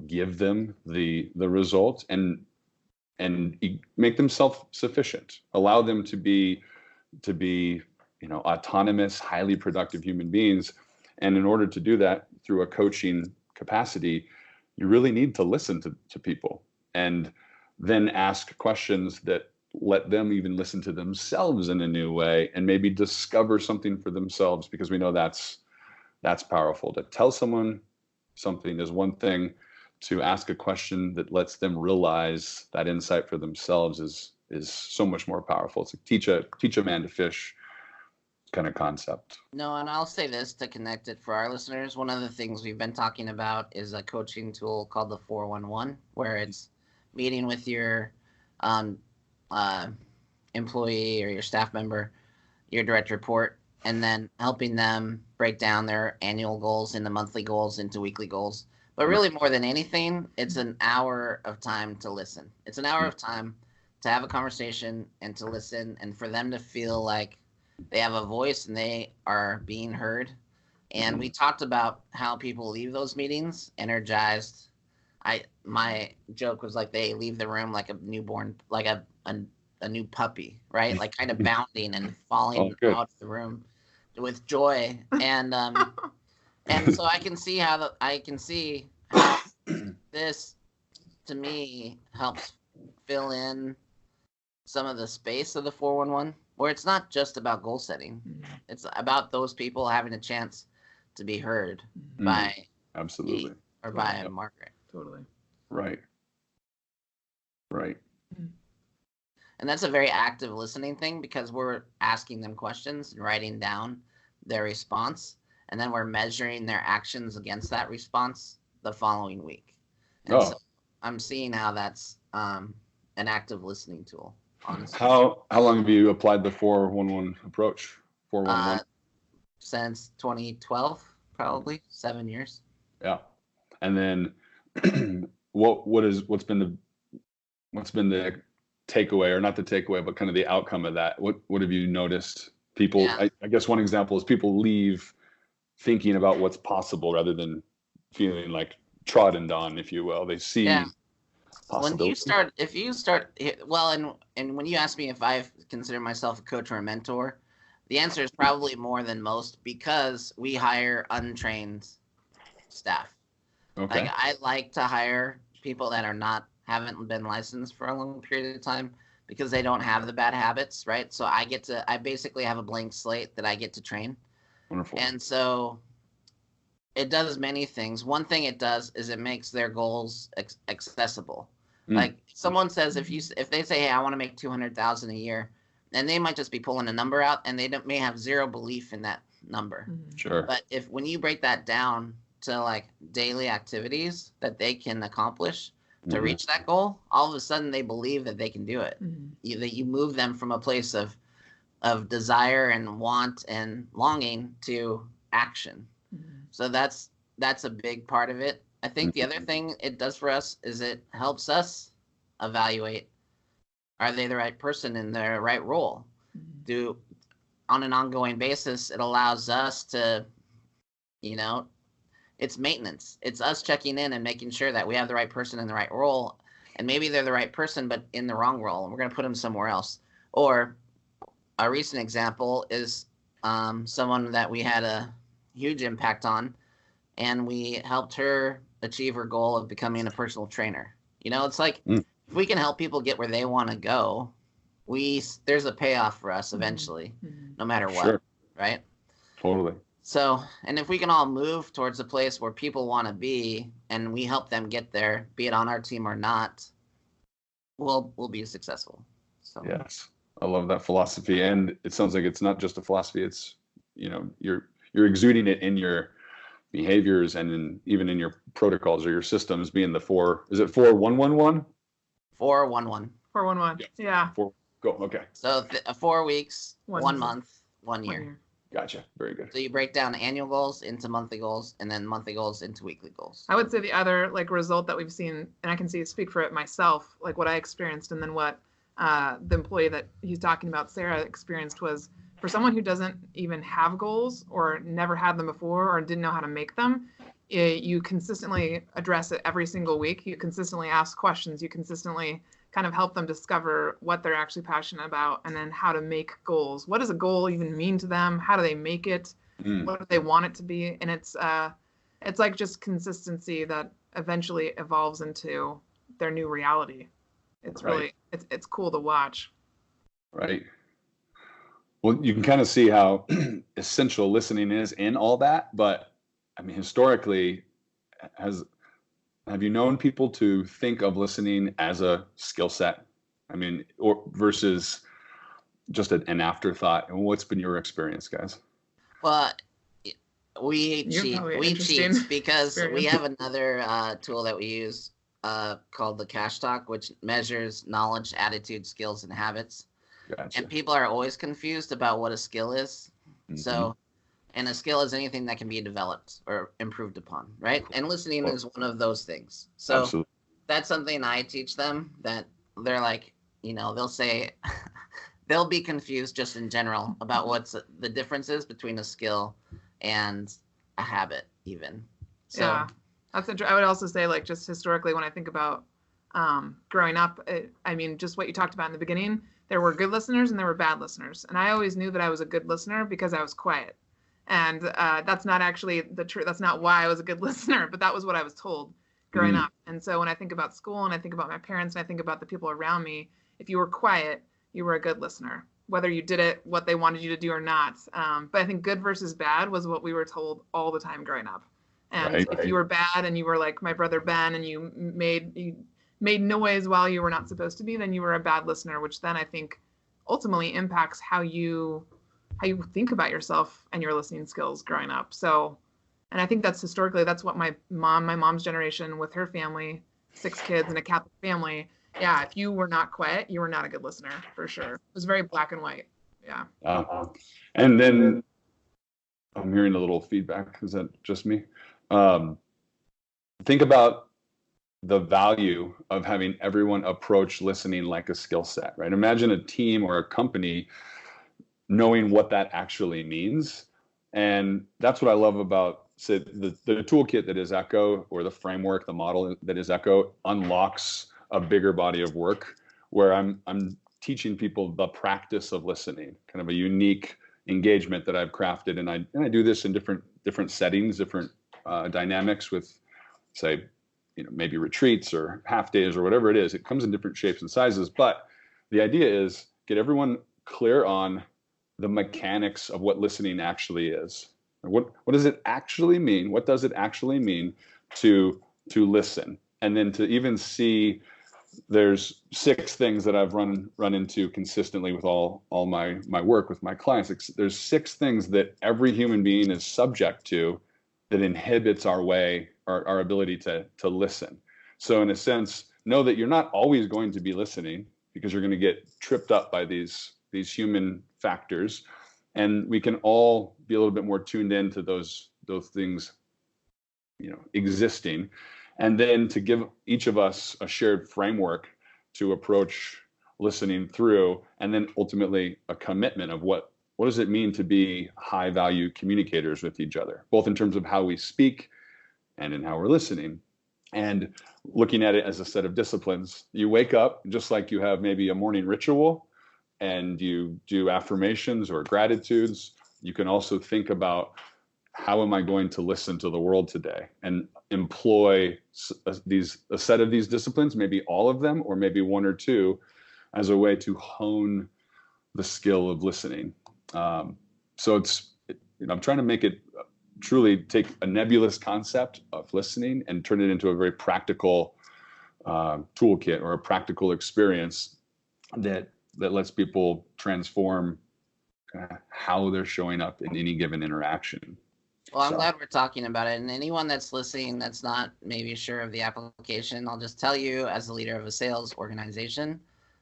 give them the result, and make them self-sufficient. Allow them to be autonomous, highly productive human beings. And in order to do that through a coaching capacity, you really need to listen to people, and then ask questions that let them even listen to themselves in a new way, and maybe discover something for themselves, because we know that's powerful. To tell someone something is one thing. to ask a question that lets them realize that insight for themselves is so much more powerful. It's like teach a man to fish kind of concept. No, and I'll say this to connect it for our listeners. One of the things we've been talking about is a coaching tool called the 411, where it's meeting with your employee or your staff member, your direct report, and then helping them break down their annual goals into monthly goals, into weekly goals. But really, more than anything, it's an hour of time to listen. It's an hour of time to have a conversation and to listen, and for them to feel like they have a voice and they are being heard. And we talked about how people leave those meetings energized. My joke was like they leave the room like a newborn, like a new puppy, right? Like kind of bounding and falling out of the room with joy. And so I can see how this, to me, helps fill in some of the space of the 411, where it's not just about goal setting. It's about those people having a chance to be heard by absolutely me or by Margaret. Totally. Right. And that's a very active listening thing, because we're asking them questions and writing down their response, and then we're measuring their actions against that response the following week. And so I'm seeing how that's an active listening tool, honestly. How long have you applied the 411 approach? 411? Since 2012, probably 7 years. Yeah. And then what's been the takeaway, or not the takeaway, but kind of the outcome of that? What have you noticed? People, I guess one example is people leave thinking about what's possible rather than feeling like trodden on, if you will. They see possibilities. If you start, and when you ask me if I consider myself a coach or a mentor, the answer is probably more than most, because we hire untrained staff. Okay. Like, I like to hire people that haven't been licensed for a long period of time, because they don't have the bad habits, right? So I basically have a blank slate that I get to train. Wonderful. And so it does many things. One thing it does is it makes their goals accessible. Like, someone says, if they say, hey, I want to make 200,000 a year, and they might just be pulling a number out, and they may have zero belief in that number. Sure. But when you break that down to like daily activities that they can accomplish to reach that goal, all of a sudden they believe that they can do it. You move them from a place of desire and want and longing to action. So that's a big part of it. I think the other thing it does for us is it helps us evaluate, are they the right person in their right role? On an ongoing basis, it allows us to, it's maintenance. It's us checking in and making sure that we have the right person in the right role. And maybe they're the right person, but in the wrong role, and we're going to put them somewhere else. Or a recent example is someone that we had a huge impact on, and we helped her achieve her goal of becoming a personal trainer. It's like, if we can help people get where they want to go, there's a payoff for us eventually, no matter what, right? Totally. So, and if we can all move towards a place where people want to be, and we help them get there, be it on our team or not, we'll be successful. So yes, I love that philosophy, and it sounds like it's not just a philosophy. It's you're exuding it in your behaviors and even in your protocols or your systems. Being the 411? 411. 411. Yeah. Go. Okay. So 4 weeks, 1 month, 1 year. Gotcha. Very good. So you break down annual goals into monthly goals, and then monthly goals into weekly goals. I would say the other result that we've seen, and I can speak for it myself, like what I experienced, and then what the employee that he's talking about, Sarah, experienced, was for someone who doesn't even have goals or never had them before or didn't know how to make them, you consistently address it every single week. You consistently ask questions. You consistently kind of help them discover what they're actually passionate about, and then how to make goals. What does a goal even mean to them? How do they make it? What do they want it to be? And it's like just consistency that eventually evolves into their new reality. It's really, it's cool to watch. Right. Well, you can kind of see how essential listening is in all that, but I mean, historically, has have you known people to think of listening as a skill set? I mean, or versus just an afterthought? And what's been your experience, guys? Well, we You have cheat. probably an We interesting cheat because we experience. have another tool that we use called the Cash Talk, which measures knowledge, attitude, skills, and habits. Gotcha. And people are always confused about what a skill is. Mhm. So, and a skill is anything that can be developed or improved upon, right? And listening is one of those things. So Absolutely. that's something I teach them, that they're like, they'll say, they'll be confused just in general about what's the differences between a skill and a habit even. So Yeah, that's I would also say, like, just historically, when I think about growing up, I mean, just what you talked about in the beginning, there were good listeners and there were bad listeners. And I always knew that I was a good listener because I was quiet. And that's not actually the truth. That's not why I was a good listener, but that was what I was told growing up. And so when I think about school and I think about my parents and I think about the people around me, if you were quiet, you were a good listener, whether you did it what they wanted you to do or not. But I think good versus bad was what we were told all the time growing up. And Right. if you were bad and you were like my brother Ben and you made noise while you were not supposed to be, then you were a bad listener, which then I think ultimately impacts how you think about yourself and your listening skills growing up. So, and I think that's historically, that's what my mom's generation with her family, 6 kids and a Catholic family. Yeah, if you were not quiet, you were not a good listener, for sure. It was very black and white. Yeah. And then I'm hearing a little feedback. Is that just me? Think about the value of having everyone approach listening like a skill set, right? Imagine a team or a company knowing what that actually means. And that's what I love about, say, the toolkit that is Echo, or the framework, the model that is Echo, unlocks a bigger body of work where I'm teaching people the practice of listening, kind of a unique engagement that I've crafted. And I do this in different settings, different dynamics with, say, maybe retreats or half days or whatever it is. It comes in different shapes and sizes, but the idea is get everyone clear on the mechanics of what listening actually is. What does it actually mean? What does it actually mean to listen? And then to even see, there's 6 things that I've run into consistently with all my work with my clients. There's 6 things that every human being is subject to that inhibits our ability to listen. So in a sense, know that you're not always going to be listening, because you're going to get tripped up by these human factors, and we can all be a little bit more tuned into those things existing, and then to give each of us a shared framework to approach listening through, and then ultimately a commitment of what does it mean to be high value communicators with each other, both in terms of how we speak and in how we're listening. And looking at it as a set of disciplines, you wake up just like you have maybe a morning ritual and you do affirmations or gratitudes. You can also think about, how am I going to listen to the world today, and employ a set of these disciplines, maybe all of them, or maybe 1 or 2, as a way to hone the skill of listening. So it's, I'm trying to make it truly take a nebulous concept of listening and turn it into a very practical toolkit, or a practical experience that lets people transform how they're showing up in any given interaction. Well, I'm glad we're talking about it. And anyone that's listening that's not maybe sure of the application, I'll just tell you, as the leader of a sales organization,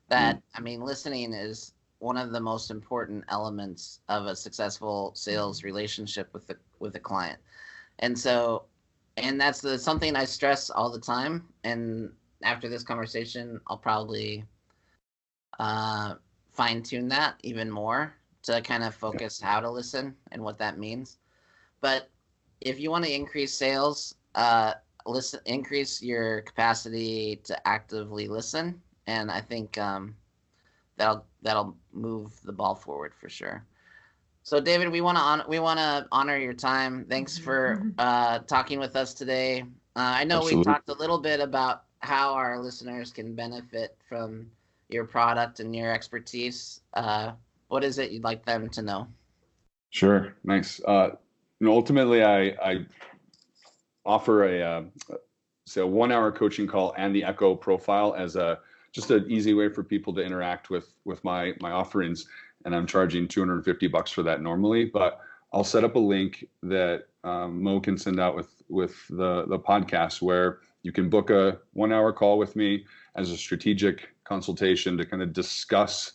that listening is one of the most important elements of a successful sales relationship with the client. And so, and that's something I stress all the time. And after this conversation, I'll probably fine tune that even more to kind of focus how to listen and what that means. But if you want to increase sales, increase your capacity to actively listen, and I think that'll move the ball forward for sure. So, David, we want to honor your time. Thanks for talking with us today. I know Absolutely. We talked a little bit about how our listeners can benefit from your product and your expertise. What is it you'd like them to know? Sure. Nice. Ultimately, I offer say a 1 hour coaching call and the Echo profile as just an easy way for people to interact with my offerings. And I'm charging $250 for that normally, but I'll set up a link that Mo can send out with the podcast, where you can book a 1 hour call with me as a strategic consultation to kind of discuss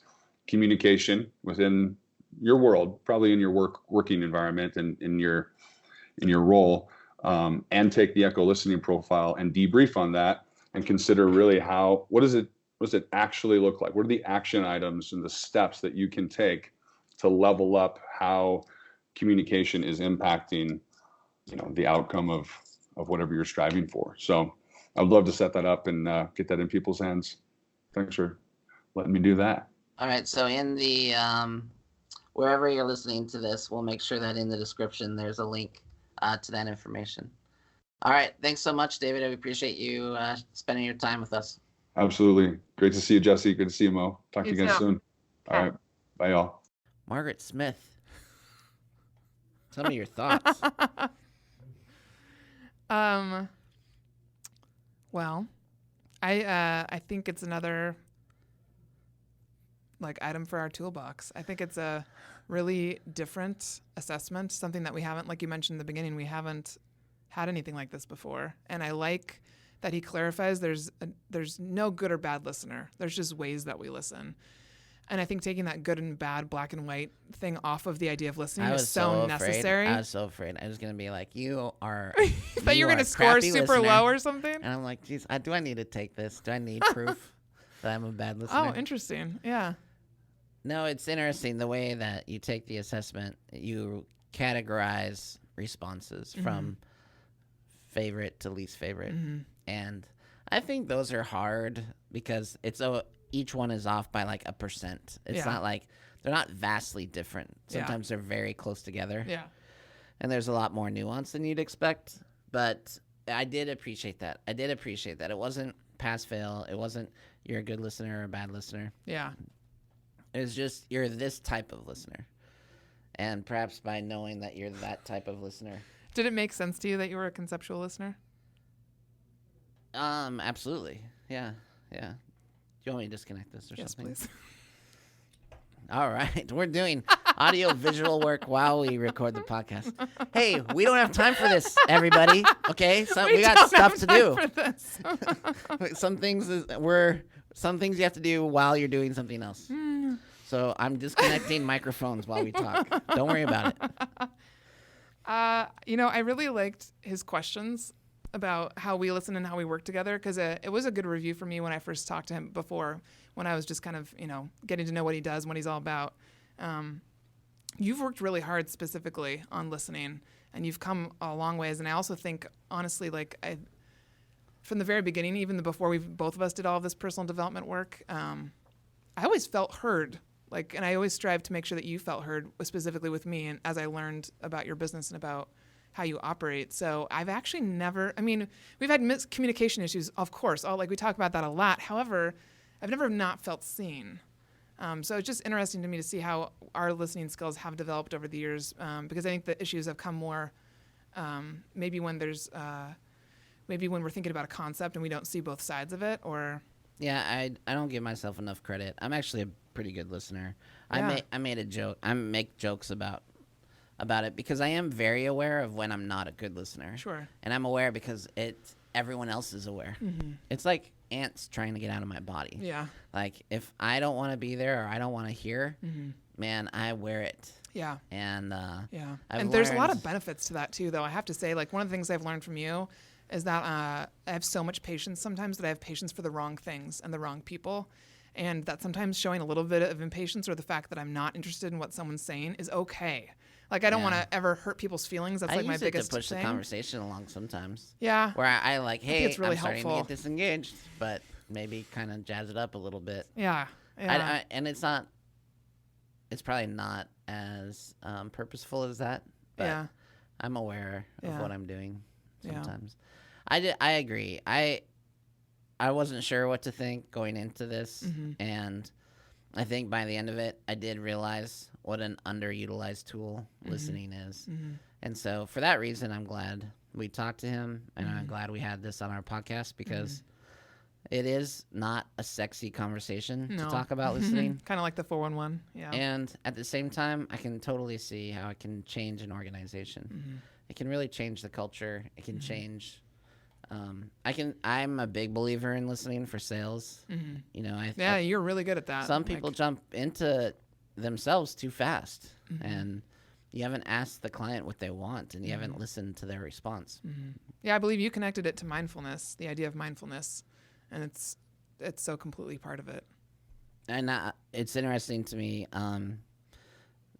communication within your world, probably in your working environment and in your role, and take the Echo listening profile and debrief on that and consider really what does it actually look like? What are the action items and the steps that you can take to level up how communication is impacting, the outcome of whatever you're striving for. So I would love to set that up and get that in people's hands. Thanks for letting me do that. All right. So in the wherever you're listening to this, we'll make sure that in the description there's a link to that information. All right. Thanks so much, David. I appreciate you spending your time with us. Absolutely. Great to see you, Jesse. Good to see you, Mo. Talk to you guys soon. All right. Bye, y'all. Margaret Smith, tell me your thoughts. Well, I think it's another item for our toolbox. I think it's a really different assessment, something that we haven't, like you mentioned in the beginning, we haven't had anything like this before. And I like that he clarifies there's no good or bad listener. There's just ways that we listen. And I think taking that good and bad, black and white thing off of the idea of listening is so necessary. I was so afraid. I was going to be like, you are. But you're going to score super low or something? And I'm like, geez, do I need to take this? Do I need proof that I'm a bad listener? Oh, interesting. Yeah. No, it's interesting the way that you take the assessment. You categorize responses from favorite to least favorite. And I think those are hard because each one is off by like 1%. It's not like they're not vastly different. Sometimes they're very close together. Yeah. And there's a lot more nuance than you'd expect. But I did appreciate that. It wasn't pass fail. It wasn't you're a good listener or a bad listener. Yeah. It was just you're this type of listener. And perhaps by knowing that you're that type of listener. Did it make sense to you that you were a conceptual listener? Absolutely. Yeah. Do you want me to disconnect this or something? Yes, please. All right. We're doing audio visual work while we record the podcast. Hey, we don't have time for this, everybody. Okay? We got stuff to do. For this. Some things you have to do while you're doing something else. So I'm disconnecting microphones while we talk. Don't worry about it. I really liked his questions about how we listen and how we work together, because it was a good review for me when I first talked to him before, when I was just kind of, getting to know what he does and what he's all about. You've worked really hard specifically on listening, and you've come a long ways. And I also think, honestly, from the very beginning, even before both of us did all of this personal development work, I always felt heard. And I always strive to make sure that you felt heard, specifically with me, and as I learned about your business and about how you operate. So I've actually we've had miscommunication issues, of course. We talk about that a lot. However, I've never not felt seen. So it's just interesting to me to see how our listening skills have developed over the years, because I think the issues have come more maybe when we're thinking about a concept and we don't see both sides of it, or... Yeah, I don't give myself enough credit. I'm actually a pretty good listener. Yeah. I made a joke. I make jokes about it because I am very aware of when I'm not a good listener. Sure. And I'm aware because everyone else is aware. Mm-hmm. It's like ants trying to get out of my body. Yeah. If I don't want to be there or I don't want to hear, man, I wear it. Yeah. And there's a lot of benefits to that too, though. I have to say, one of the things I've learned from you is that I have so much patience sometimes that I have patience for the wrong things and the wrong people. And that sometimes showing a little bit of impatience or the fact that I'm not interested in what someone's saying is okay. I don't want to ever hurt people's feelings. That's my biggest thing. I use it to push the conversation along sometimes. Yeah. Where I hey, it's really I'm starting helpful to get disengaged, but maybe kind of jazz it up a little bit. Yeah. And it's probably not as purposeful as that, but I'm aware of what I'm doing sometimes. I agree. I wasn't sure what to think going into this, and I think by the end of it, I did realize what an underutilized tool listening is. And so for that reason, I'm glad we talked to him, and I'm glad we had this on our podcast because it is not a sexy conversation to talk about listening. Kind of like the 411. Yeah. And at the same time, I can totally see how it can change an organization. It can really change the culture. It can change. I'm a big believer in listening for sales. You know, You're really good at that. Some people jump into themselves too fast, and you haven't asked the client what they want, and you haven't listened to their response. Yeah, I believe you connected it to mindfulness, the idea of mindfulness, and it's so completely part of it. And it's interesting to me.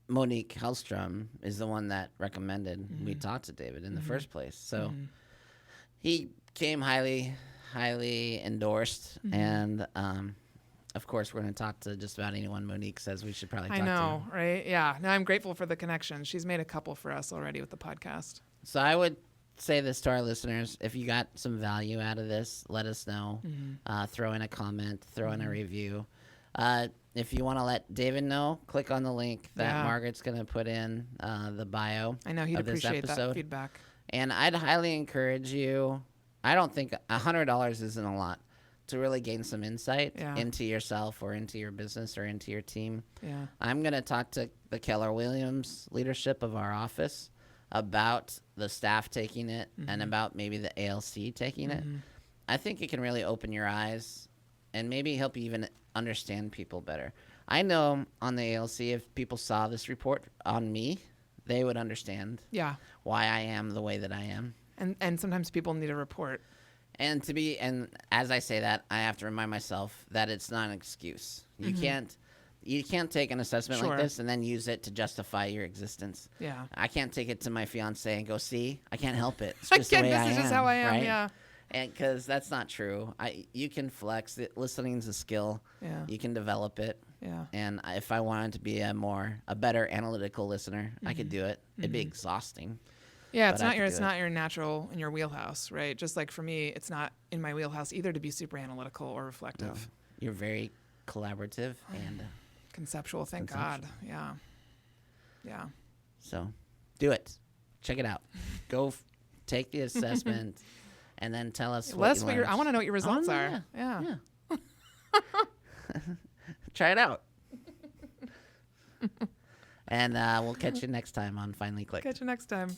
Monique Helstrom is the one that recommended we talk to David in the first place. So he came highly endorsed, and of course, we're going to talk to just about anyone Monique says we should probably talk to. I know, right? Yeah. No, I'm grateful for the connection. She's made a couple for us already with the podcast. So I would say this to our listeners. If you got some value out of this, let us know. Throw in a comment. Throw in a review. If you want to let David know, click on the link that Margaret's going to put in the bio. I know he'd of this appreciate episode. that feedback. And I'd highly encourage you. I don't think $100 isn't a lot to really gain some insight into yourself or into your business or into your team. Yeah. I'm going to talk to the Keller Williams leadership of our office about the staff taking it and about maybe the ALC taking it. I think it can really open your eyes and maybe help you even understand people better. I know on the ALC, if people saw this report on me, they would understand why I am the way that I am. And sometimes people need a report. And as I say that, I have to remind myself that it's not an excuse. You can't take an assessment like this and then use it to justify your existence. Yeah. I can't take it to my fiance and go, see, I can't help it. It's just the way I am. This is just how I am, right? yeah. And because that's not true. You can flex it. Listening is a skill. Yeah. You can develop it. Yeah. And if I wanted to be a better analytical listener, I could do it. It'd be exhausting. Yeah, it's not your natural in your wheelhouse, right? Just like for me, it's not in my wheelhouse either to be super analytical or reflective. No. You're very collaborative and conceptual, thank God. Yeah. Yeah. So do it. Check it out. Go take the assessment and then tell us what you learned. I want to know what your results are. Yeah. Try it out. And we'll catch you next time on Finally Clicked. Catch you next time.